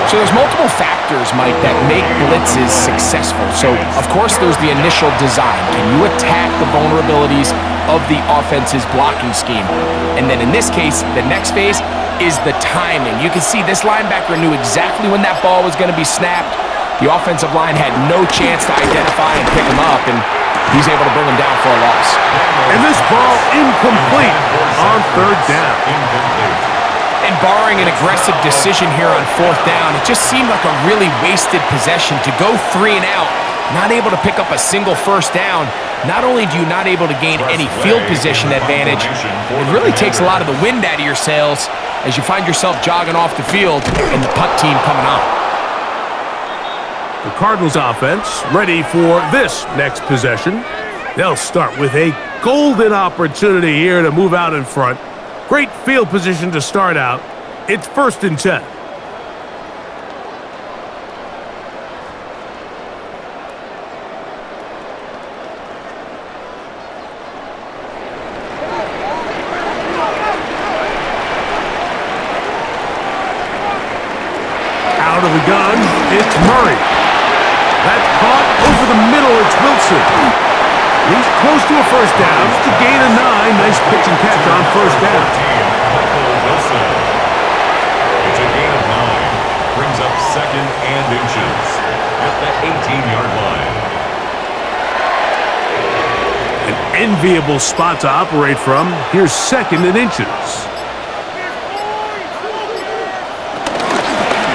So there's multiple factors, Mike, that make blitzes successful. So, of course, there's the initial design. Can you attack the vulnerabilities of the offense's blocking scheme? And then in this case, the next phase is the timing. You can see this linebacker knew exactly when that ball was going to be snapped. The offensive line had no chance to identify and pick him up, and he's able to bring him down for a loss. And this ball incomplete on third down. And barring an aggressive decision here on fourth down, it just seemed like a really wasted possession to go 3 and out, not able to pick up a single first down. Not only do you not able to gain any field position advantage, it really takes a lot of the wind out of your sails as you find yourself jogging off the field and the punt team coming on. The Cardinals offense ready for this next possession. They'll start with a golden opportunity here to move out in front. Great field position to start out. It's 1st and 10. Out of the gun, it's Murray. That's caught over the middle, it's Wilson. He's close to a first down. It's a gain of 9. Nice pitch and catch on first down. It's a gain of 9. Brings up 2nd and inches at the 18-yard line. An enviable spot to operate from. Here's 2nd and inches.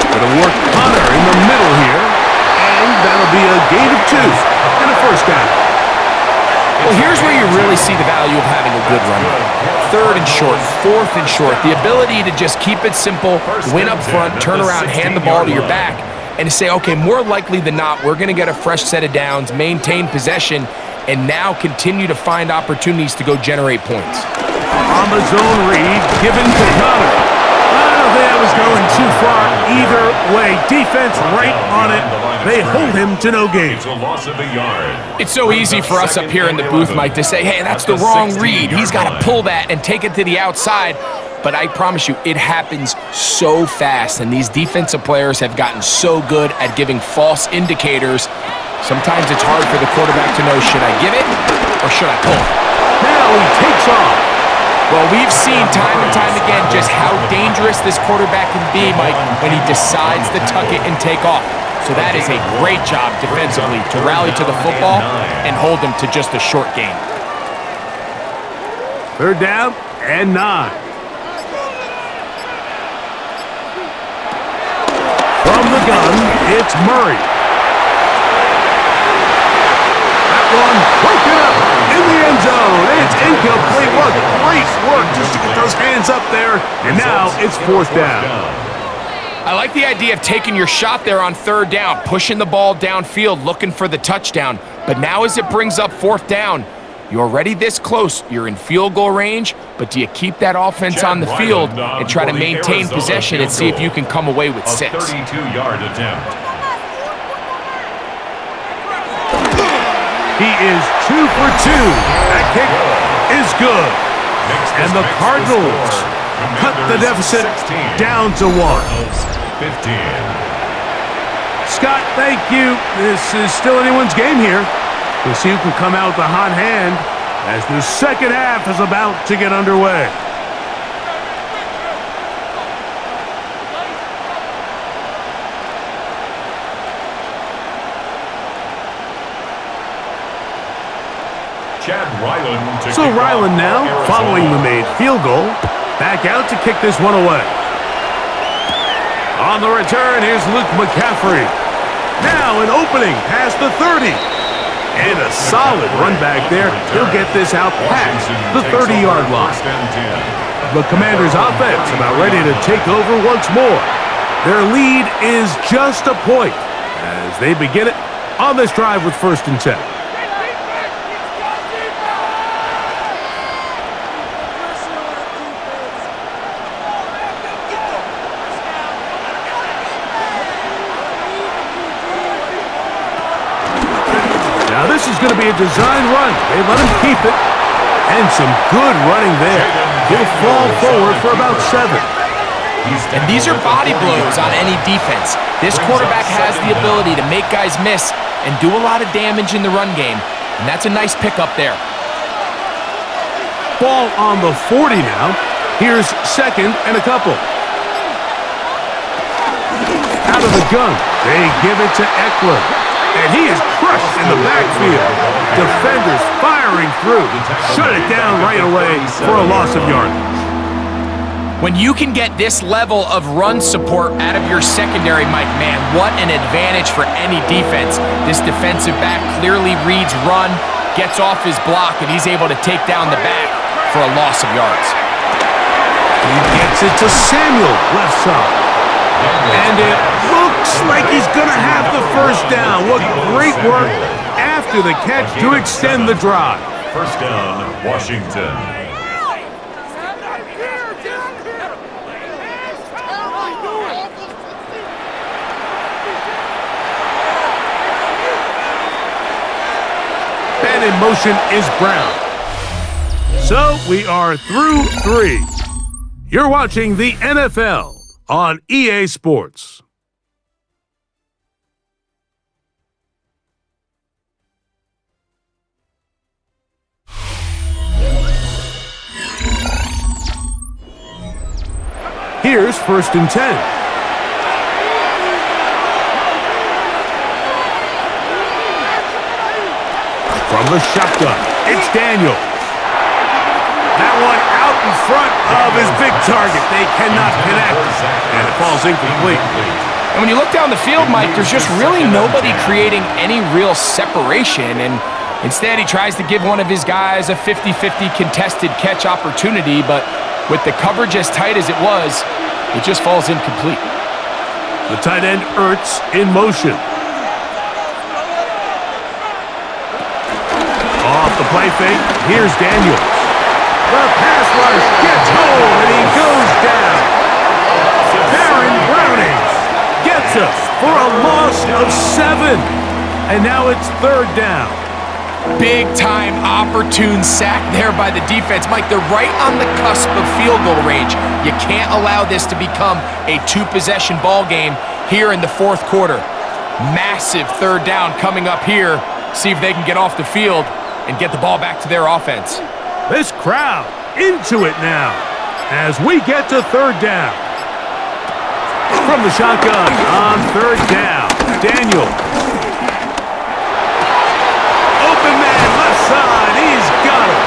Gonna work Connor in the middle here. And that'll be a gain of 2 and a first down. Well, here's where you really see the value of having a good run. 3rd and short, 4th and short. The ability to just keep it simple, win up front, turn around, hand the ball to your back, and to say, okay, more likely than not, we're going to get a fresh set of downs, maintain possession, and now continue to find opportunities to go generate points. On the zone read, given to Connor. I don't think I was going too far either way. Defense right on it. They hold him to no gain. It's a loss of a yard. It's so easy for us up here in the booth, Mike, to say, hey, that's the wrong read. He's got to pull that and take it to the outside. But I promise you, it happens so fast, and these defensive players have gotten so good at giving false indicators. Sometimes it's hard for the quarterback to know, should I give it or should I pull? Now he takes off. Well, we've seen time and time again just how dangerous this quarterback can be, Mike, when he decides to tuck it and take off. So that is a great job defensively to rally to the football and hold him to just a short gain. 3rd down and 9. From the gun, it's Murray. That one broken up in the end zone. It's incomplete. What great work just to get those hands up there. And now it's 4th down. I like the idea of taking your shot there on 3rd down, pushing the ball downfield, looking for the touchdown. But now as it brings up 4th down, you're already this close. You're in field goal range, but do you keep that offense on the field and try to maintain possession and see if you can come away with 6? 32-yard attempt. He is 2 for 2. That kick is good. And the Cardinals cut the deficit down to 1. 15. Scott, thank you. This is still anyone's game here. We'll see who can come out with a hot hand as the second half is about to get underway. So Ryland now, following the made field goal, back out to kick this one away. On the return, here's Luke McCaffrey. Now an opening past the 30. And a solid run back there. He'll get this out past the 30-yard line. The Commanders' offense about ready to take over once more. Their lead is just a point as they begin it on this drive with 1st and 10. design run. They let him keep it. And some good running there. He'll fall forward for about 7. And these are body blows on any defense. This quarterback has the ability to make guys miss and do a lot of damage in the run game. And that's a nice pickup there. Ball on the 40 now. Here's 2nd and a couple. Out of the gun. They give it to Eckler. And he is crushed in the backfield. Defenders firing through. Shut it down right away for a loss of yardage. When you can get this level of run support out of your secondary, Mike, man, what an advantage for any defense. This defensive back clearly reads run, gets off his block, and he's able to take down the back for a loss of yards. He gets it to Samuel, left side. And it looks like he's going to have the first down. What great work after the catch to extend the drive. First down, Washington. And in motion is Brown. So we are through 3. You're watching the NFL on EA Sports. Here's 1st and 10. From the shotgun, it's Daniels. That one out in front of his big target. They cannot connect, and it falls incomplete. And when you look down the field, Mike, there's just really nobody creating any real separation, and instead he tries to give one of his guys a 50-50 contested catch opportunity, but with the coverage as tight as it was, it just falls incomplete. The tight end Ertz in motion. Off the play fake, here's Daniels. The pass rush gets home, and he goes down. Baron Browning gets us for a loss of 7. And now it's 3rd down. Big-time opportune sack there by the defense. Mike, they're right on the cusp of field goal range. You can't allow this to become a 2-possession ball game here in the 4th quarter. Massive 3rd down coming up here. See if they can get off the field and get the ball back to their offense. This crowd into it now as we get to 3rd down. From the shotgun on 3rd down, Daniels. Open man left side, he's got it.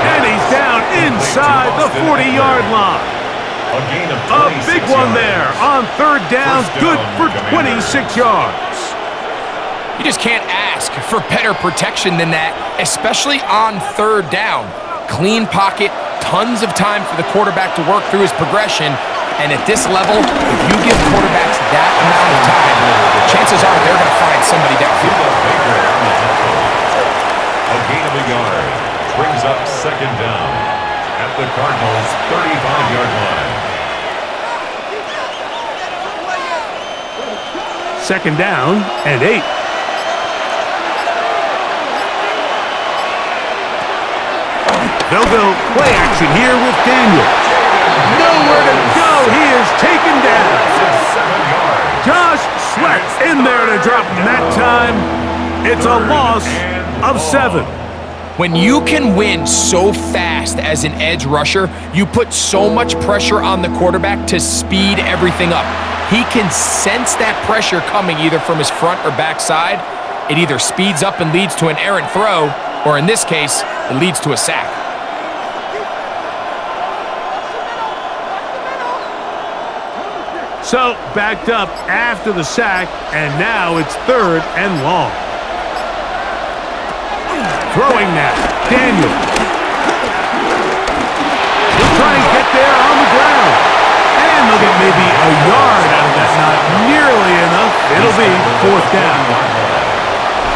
And he's down inside the 40-yard line. A big one there on 3rd down, good for 26 yards. You just can't ask for better protection than that, especially on 3rd down. Clean pocket, tons of time for the quarterback to work through his progression, and at this level, if you give quarterbacks that amount of time, chances are they're going to find somebody downfield. A gain of a yard brings up 2nd down at the Cardinals' 35-yard line. 2nd down and 8. They'll go play action here with Daniels. Nowhere to go. He is taken down. Josh Sweat in there to drop him that time. It's a loss of 7. When you can win so fast as an edge rusher, you put so much pressure on the quarterback to speed everything up. He can sense that pressure coming either from his front or back side. It either speeds up and leads to an errant throw, or in this case, it leads to a sack. So, backed up after the sack, and now it's 3rd and long. Throwing now, Daniels. He'll try and get there on the ground. And they'll get maybe a yard out of that. Not nearly enough. It'll be 4th down.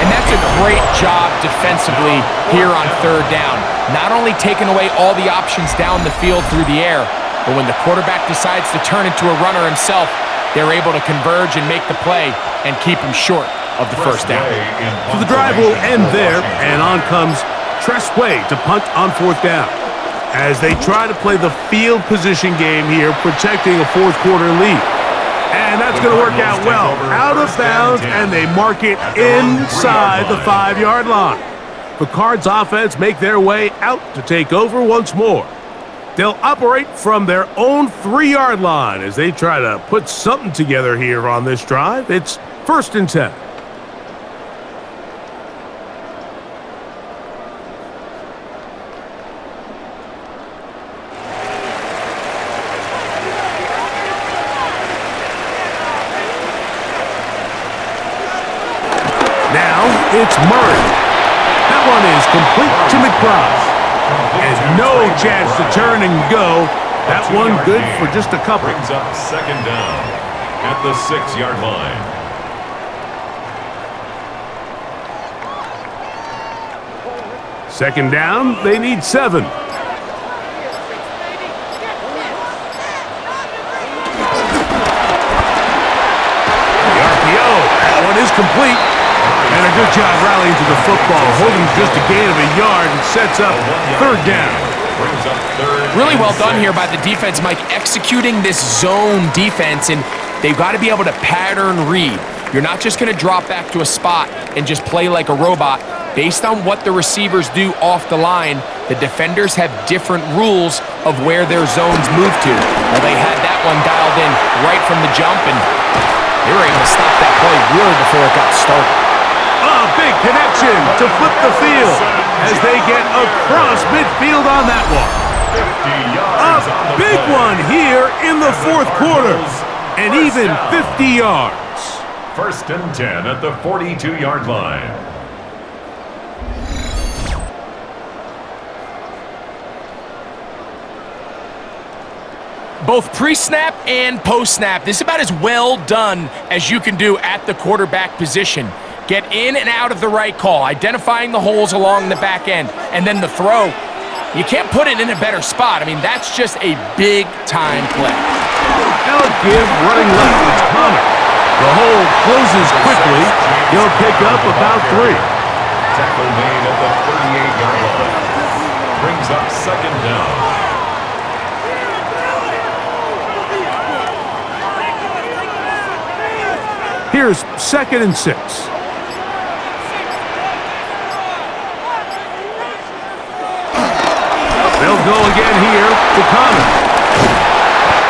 And that's a great job defensively here on 3rd down. Not only taking away all the options down the field through the air, but when the quarterback decides to turn into a runner himself, they're able to converge and make the play and keep him short. of the first down. So the drive will end there, and on comes Tressway to punt on fourth down. As they try to play the field position game here, protecting a fourth quarter lead. And that's going to work out well. Out of bounds, and they mark it inside the 5-yard line. The Cards offense make their way out to take over once more. They'll operate from their own 3-yard line as they try to put something together here on this drive. It's 1st and 10. It's Murray. That one is complete to McBride. And no chance to turn and go. That one good for just a couple. Brings up 2nd down at the 6-yard line. Second down, they need 7. The RPO, that one is complete. And a good job rallying to the football, holding just a gain of a yard and sets up 3rd down. Really well done here by the defense, Mike, executing this zone defense, and they've got to be able to pattern read. You're not just going to drop back to a spot and just play like a robot. Based on what the receivers do off the line, the defenders have different rules of where their zones move to. Well, they had that one dialed in right from the jump, and they were able to stop that play really before it got started. A big connection to flip the field as they get across midfield on that one. A big one here in the 4th quarter, and even 50 yards. 1st and 10 at the 42-yard line. Both pre-snap and post-snap, this is about as well done as you can do at the quarterback position. Get in and out of the right call, identifying the holes along the back end, and then the throw. You can't put it in a better spot. I mean, that's just a big-time play. Now give running left. It's Connor. The hole closes quickly. He'll pick up about 3. Tackle made at the 38-yard line. Brings up 2nd down. Here's 2nd and 6. They'll go again here to Connor.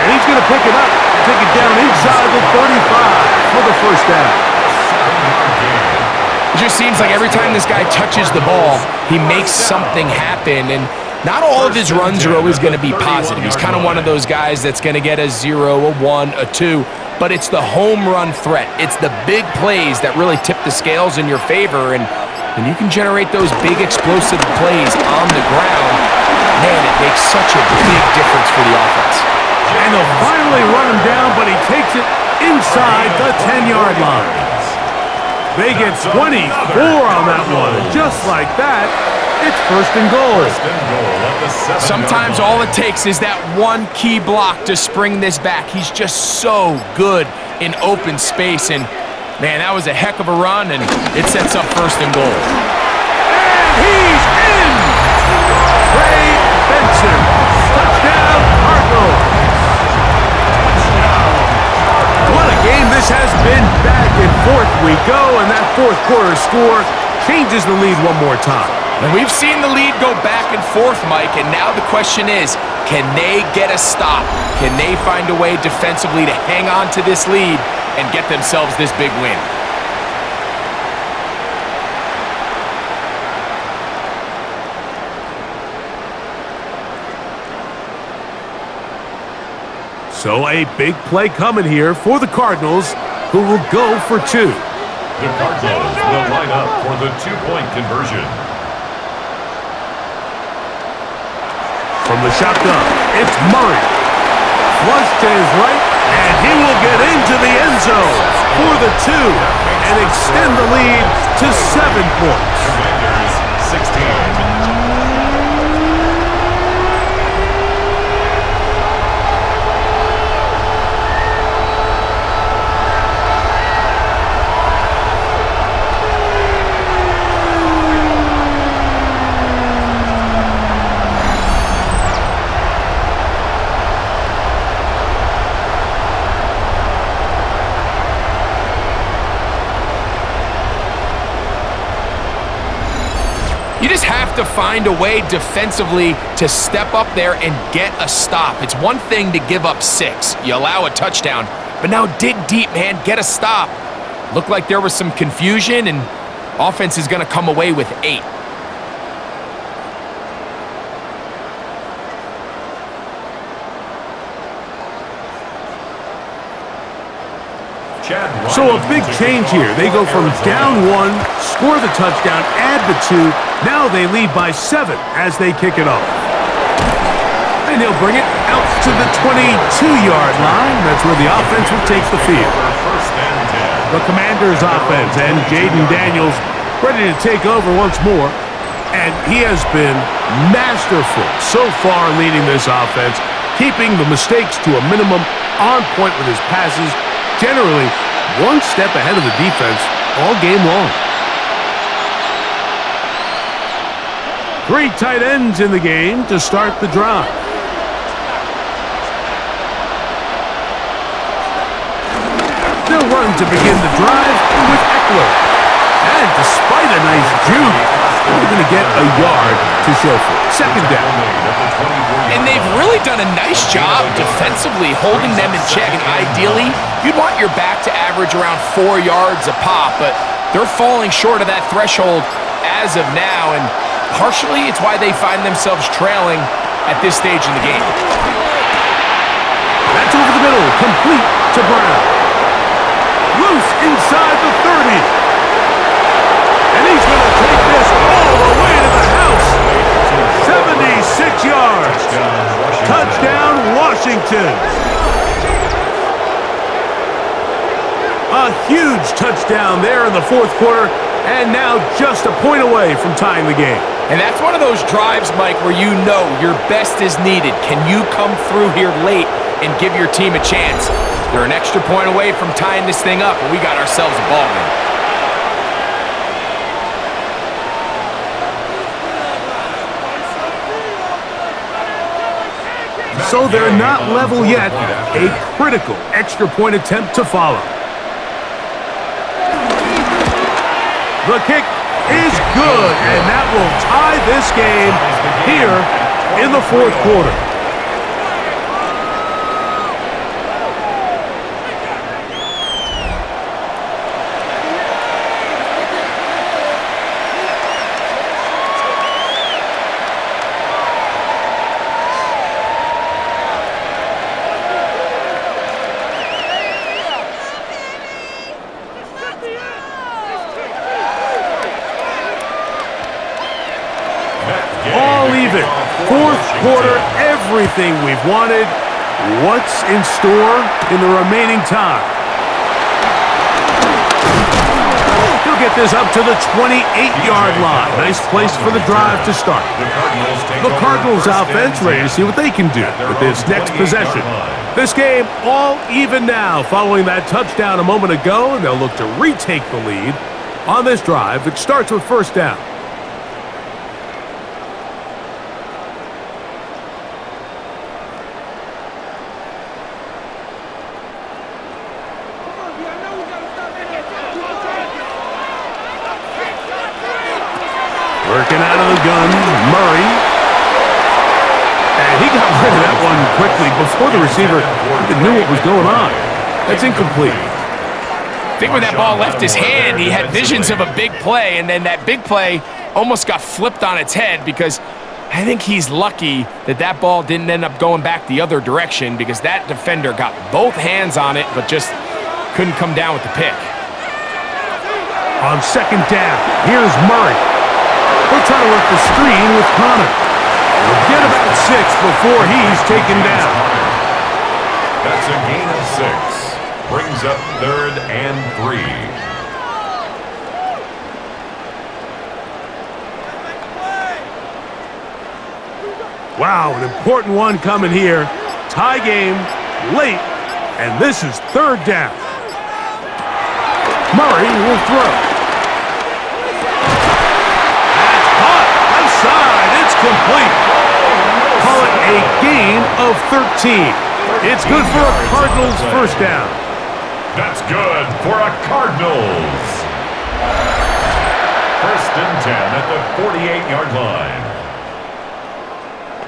And he's going to pick it up and take it down inside the 35 for the 1st down. It just seems like every time this guy touches the ball, he makes something happen. And not all of his runs are always going to be positive. He's kind of one of those guys that's going to get a 0, a 1, a 2. But it's the home run threat. It's the big plays that really tip the scales in your favor. And when you can generate those big explosive plays on the ground, man, it makes such a big difference for the offense. And they'll finally run him down, but he takes it inside the 10-yard line. They get 24 on that one. Just like that, it's 1st and goal. Sometimes all it takes is that one key block to spring this back. He's just so good in open space. And, man, that was a heck of a run, and it sets up 1st and goal. And he's in! Trey Benson. Touchdown, Cardinals. What a game this has been. Back and forth we go, and that 4th quarter score changes the lead one more time. And we've seen the lead go back and forth, Mike, and now the question is, can they get a stop? Can they find a way defensively to hang on to this lead and get themselves this big win? So a big play coming here for the Cardinals, who will go for 2. The Cardinals will line up for the 2-point conversion. From the shotgun, it's Murray. Flush to his right, and he will get into the end zone for the 2 and extend the lead to 7 points. Commanders 16. You just have to find a way defensively to step up there and get a stop. It's one thing to give up 6. You allow a touchdown, but now dig deep, man. Get a stop. Looked like there was some confusion, and offense is going to come away with 8. So a big change here. They go from down 1, score the touchdown, add the 2. Now they lead by 7 as they kick it off. And he'll bring it out to the 22-yard line. That's where the offense will take the field. The Commanders' offense and Jaden Daniels ready to take over once more. And he has been masterful so far leading this offense, keeping the mistakes to a minimum, on point with his passes, generally one step ahead of the defense all game long. 3 tight ends in the game to start the drive. They'll run to begin the drive with Eckler. And despite a nice juke, they're going to get a yard to show for it. Second down. And they've really done a nice job defensively holding them in check. And ideally, you'd want your back to average around 4 yards a pop, but they're falling short of that threshold as of now, and partially it's why they find themselves trailing at this stage in the game. That's over the middle, complete to Brown. Loose inside the 30. And he's going to take this all the way to the house. 76 yards. Touchdown, Washington. A huge touchdown there in the fourth quarter, and now just a point away from tying the game. And that's one of those drives, Mike, where you know your best is needed. Can you come through here late and give your team a chance? They're an extra point away from tying this thing up, and we got ourselves a ball game. So they're not level yet. A critical extra point attempt to follow. The kick is good, and that will tie this game here in the fourth quarter. All even. Fourth quarter, everything we've wanted. What's in store in the remaining time? He'll get this up to the 28-yard line. Nice place for the drive to start. The Cardinals offense ready to see what they can do with this next possession. This game all even now following that touchdown a moment ago, and they'll look to retake the lead on this drive that starts with first down. Working out of the gun, Murray. And he got rid of that one quickly before the receiver even knew what was going on. That's incomplete. I think when that ball left his hand, he had visions of a big play, and then that big play almost got flipped on its head because I think he's lucky that that ball didn't end up going back the other direction because that defender got both hands on it but just couldn't come down with the pick. On second down, here's Murray. We'll try to work the screen with Connor. We'll get about 6 before he's taken down. That's a gain of 6. Brings up 3rd and 3. Wow, an important one coming here. Tie game, late, and this is 3rd down. Murray will throw. It's complete. Call it a gain of 13. It's good for a Cardinals first down. That's good for a Cardinals. First and 10 at the 48-yard line.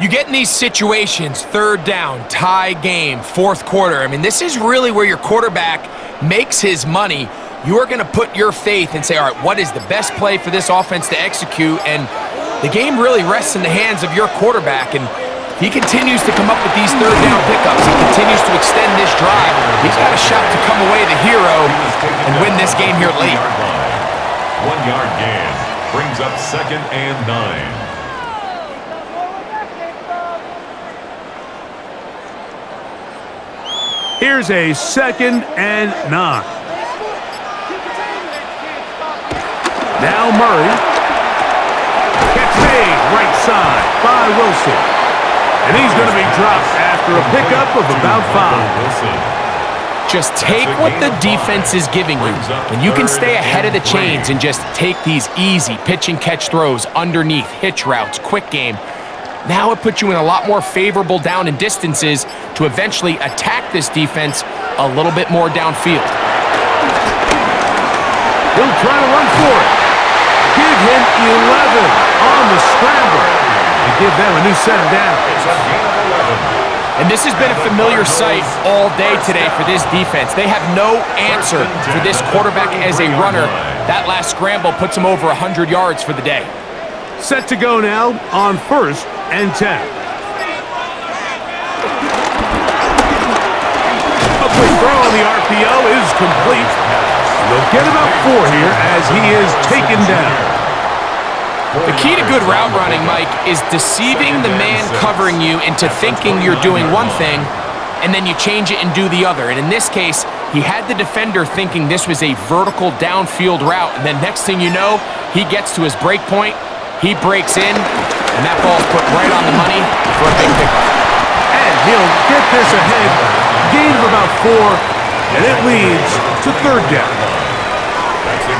You get in these situations, third down, tie game, fourth quarter. I mean, this is really where your quarterback makes his money. You are going to put your faith and say, all right, what is the best play for this offense to execute? And the game really rests in the hands of your quarterback. And he continues to come up with these third down pickups. He continues to extend this drive. He's got a shot to come away the hero and win this game here late. 1 yard gain brings up second and 9. Here's a second and 9. Now Murray. Catch made right side by Wilson. And he's going to be dropped after a pickup of about 5. Just take what the defense is giving you. When you can stay ahead of the chains and just take these easy pitch and catch throws underneath, hitch routes, quick game, now it puts you in a lot more favorable down and distances to eventually attack this defense a little bit more downfield. He'll try to run for it. Give him 11 on the scramble and give them a new set of downs. It's a gain of 11. And this has been a familiar sight all day today for this defense. They have no answer for this quarterback as a runner. That last scramble puts him over 100 yards for the day. Set to go now on first and 10. A quick throw on the RPO is complete. They'll get about 4 here as he is taken down. The key to good route running, Mike, is deceiving the man covering you into thinking you're doing one thing, and then you change it and do the other. And in this case, he had the defender thinking this was a vertical downfield route, and then next thing you know, he gets to his break point, he breaks in, and that ball's put right on the money for a big pickup. And he'll get this ahead. Gain of about 4, and it leads to third down.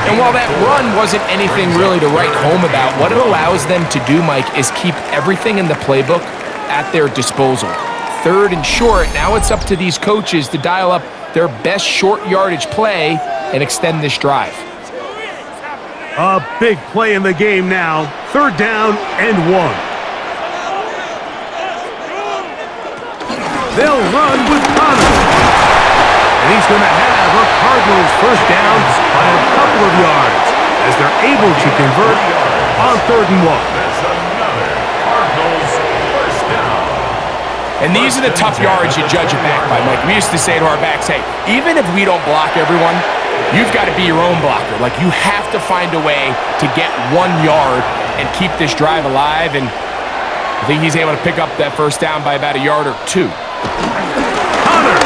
And while that run wasn't anything really to write home about, what it allows them to do, Mike, is keep everything in the playbook at their disposal. Third and short, now it's up to these coaches to dial up their best short yardage play and extend this drive. A big play in the game now. Third down and 1. They'll run with Connor. And he's going to have a Cardinals first down by a couple of yards as they're able to convert on third and 1. That's another Cardinals first down. And these are the tough yards you judge it back by, Mike. We used to say to our backs, hey, even if we don't block everyone, you've got to be your own blocker. Like, you have to find a way to get 1 yard and keep this drive alive. And I think he's able to pick up that first down by about a yard or 2. Connor.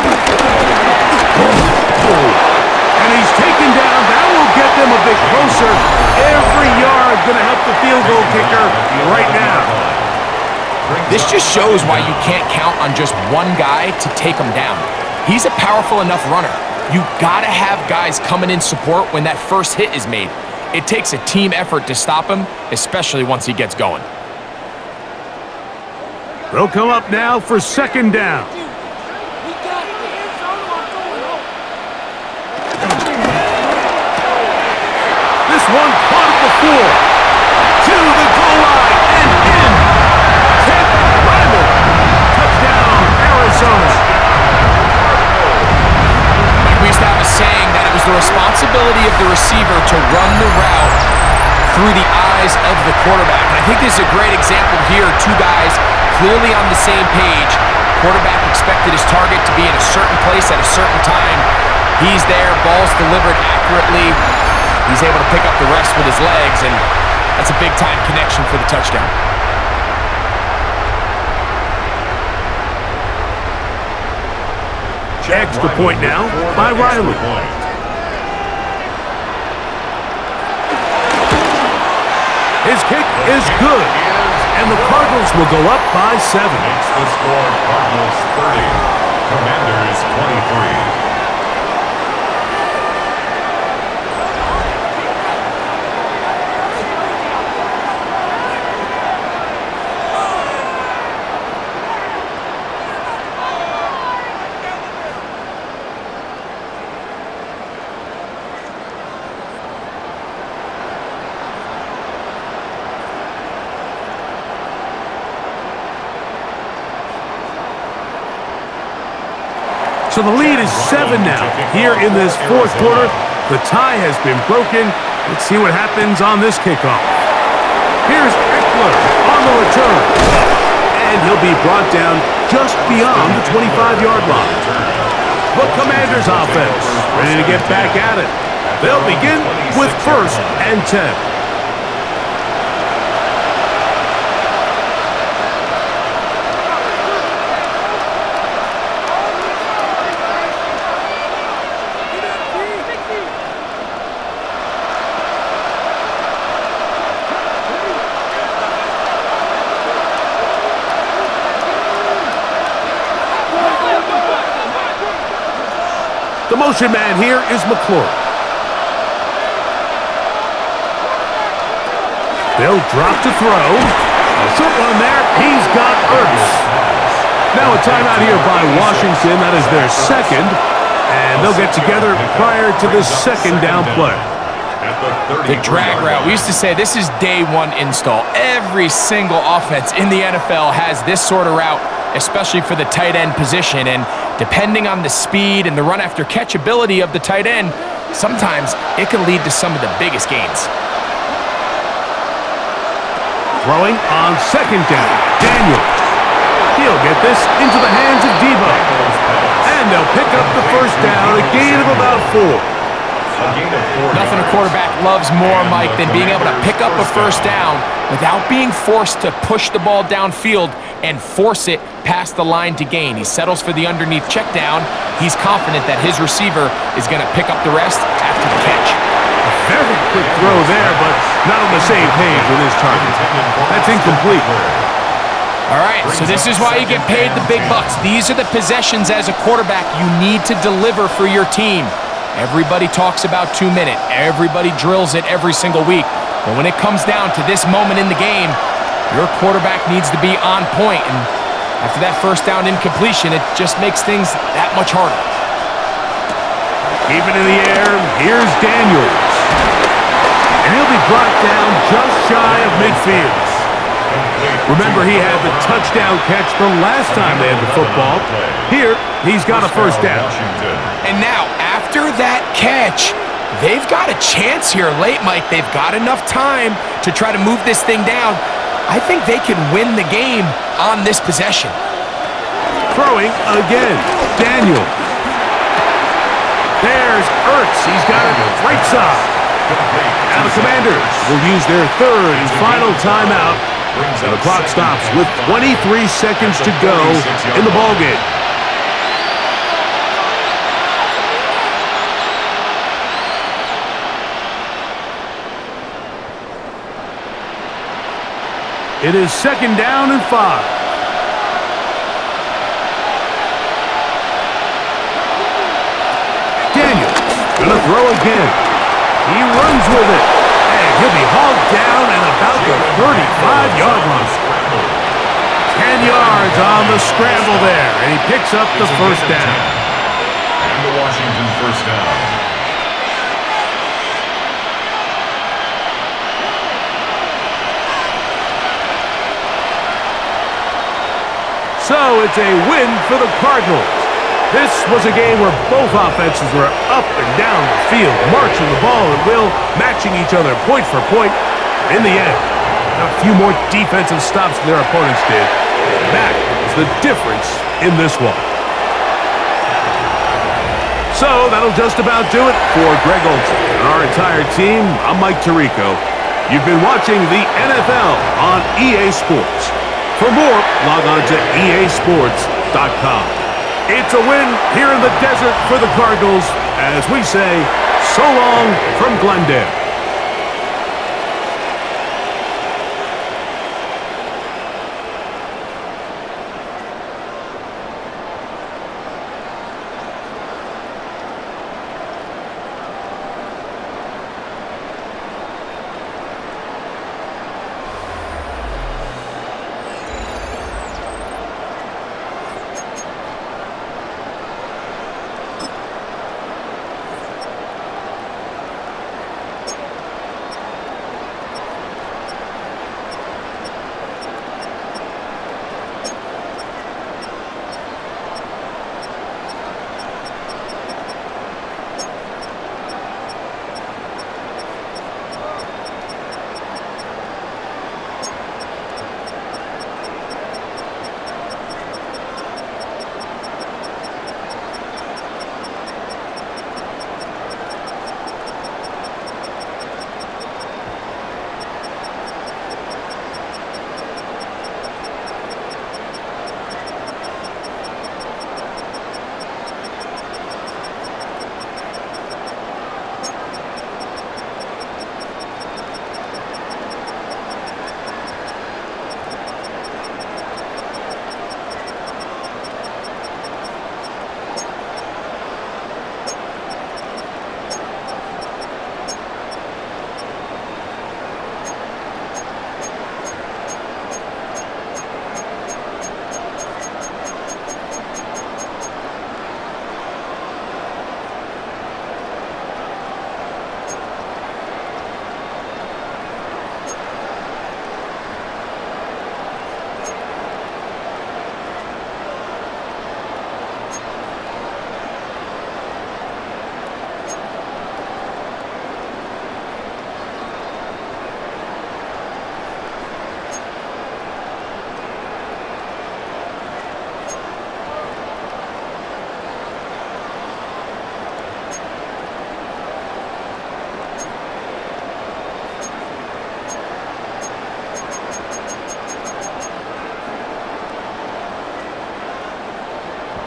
And he's taken down. That will get them a bit closer. Every yard going to help the field goal kicker right now. This just shows why you can't count on just one guy to take him down. He's a powerful enough runner. You gotta have guys coming in support when that first hit is made. It takes a team effort to stop him, especially once he gets going. They'll come up now for second down. This one caught at the 4. To the goal line and in. Ted Rival. Touchdown, Arizona. We used to have a saying that it was the responsibility of the receiver to run the route through the eyes of the quarterback. And I think this is a great example here. 2 guys clearly on the same page. Quarterback expected his target to be in a certain place at a certain time. He's there, ball's delivered accurately. He's able to pick up the rest with his legs, and that's a big-time connection for the touchdown. Extra point now by Riley. His kick is good, and the Cardinals will go up by 7. Makes the score Cardinals 30, Commanders 23. So the lead is 7 now. Here in this fourth quarter, the tie has been broken. Let's see what happens on this kickoff. Here's Eckler on the return. And he'll be brought down just beyond the 25-yard line. The Commanders' offense ready to get back at it. They'll begin with 1st and 10. The motion man here is McClure. They'll drop to throw. A short one there. He's got Ertz. Now a timeout here by Washington. That is their second. And they'll get together prior to the second down play. The drag route. We used to say this is day one install. Every single offense in the NFL has this sort of route, especially for the tight end position. And depending on the speed and the run after catch ability of the tight end, sometimes it can lead to some of the biggest gains. Throwing on second down, Daniel. He'll get this into the hands of Debo. And they'll pick up the first down, a gain of about 4. Nothing a quarterback loves more, Mike, than being able to pick up a first down without being forced to push the ball downfield and force it past the line to gain. He settles for the underneath check down. He's confident that his receiver is going to pick up the rest after the catch. Very quick throw there, but not on the same page with his target. That's incomplete. All right, so this is why you get paid the big bucks. These are the possessions as a quarterback you need to deliver for your team. Everybody talks about 2 minute. Everybody drills it every single week. But when it comes down to this moment in the game, your quarterback needs to be on point. And after that first down incompletion, it just makes things that much harder. Keep it in the air. Here's Daniels. And he'll be brought down just shy of midfield. Remember, he had the touchdown catch the last time they had the football. Here, he's got a first down. And now, after that catch, they've got a chance here late, Mike. They've got enough time to try to move this thing down. I think they can win the game on this possession. Throwing again, Daniel. There's Ertz. He's got it right side. Now the Commanders will use their third and final timeout. And the clock stops with 23 seconds to go in the ballgame. It is 2nd down and 5. Daniels gonna throw again. He runs with it. And he'll be hauled down at about the 35-yard line. 10 yards on the scramble there. And he picks up the first down. And the Washington first down. So it's a win for the Cardinals. This was a game where both offenses were up and down the field, marching the ball at will, matching each other point for point. In the end, a few more defensive stops than their opponents did. And that is the difference in this one. So that'll just about do it for Greg Olsen and our entire team. I'm Mike Tirico. You've been watching the NFL on EA Sports. For more, log on to easports.com. It's a win here in the desert for the Cardinals as we say so long from Glendale.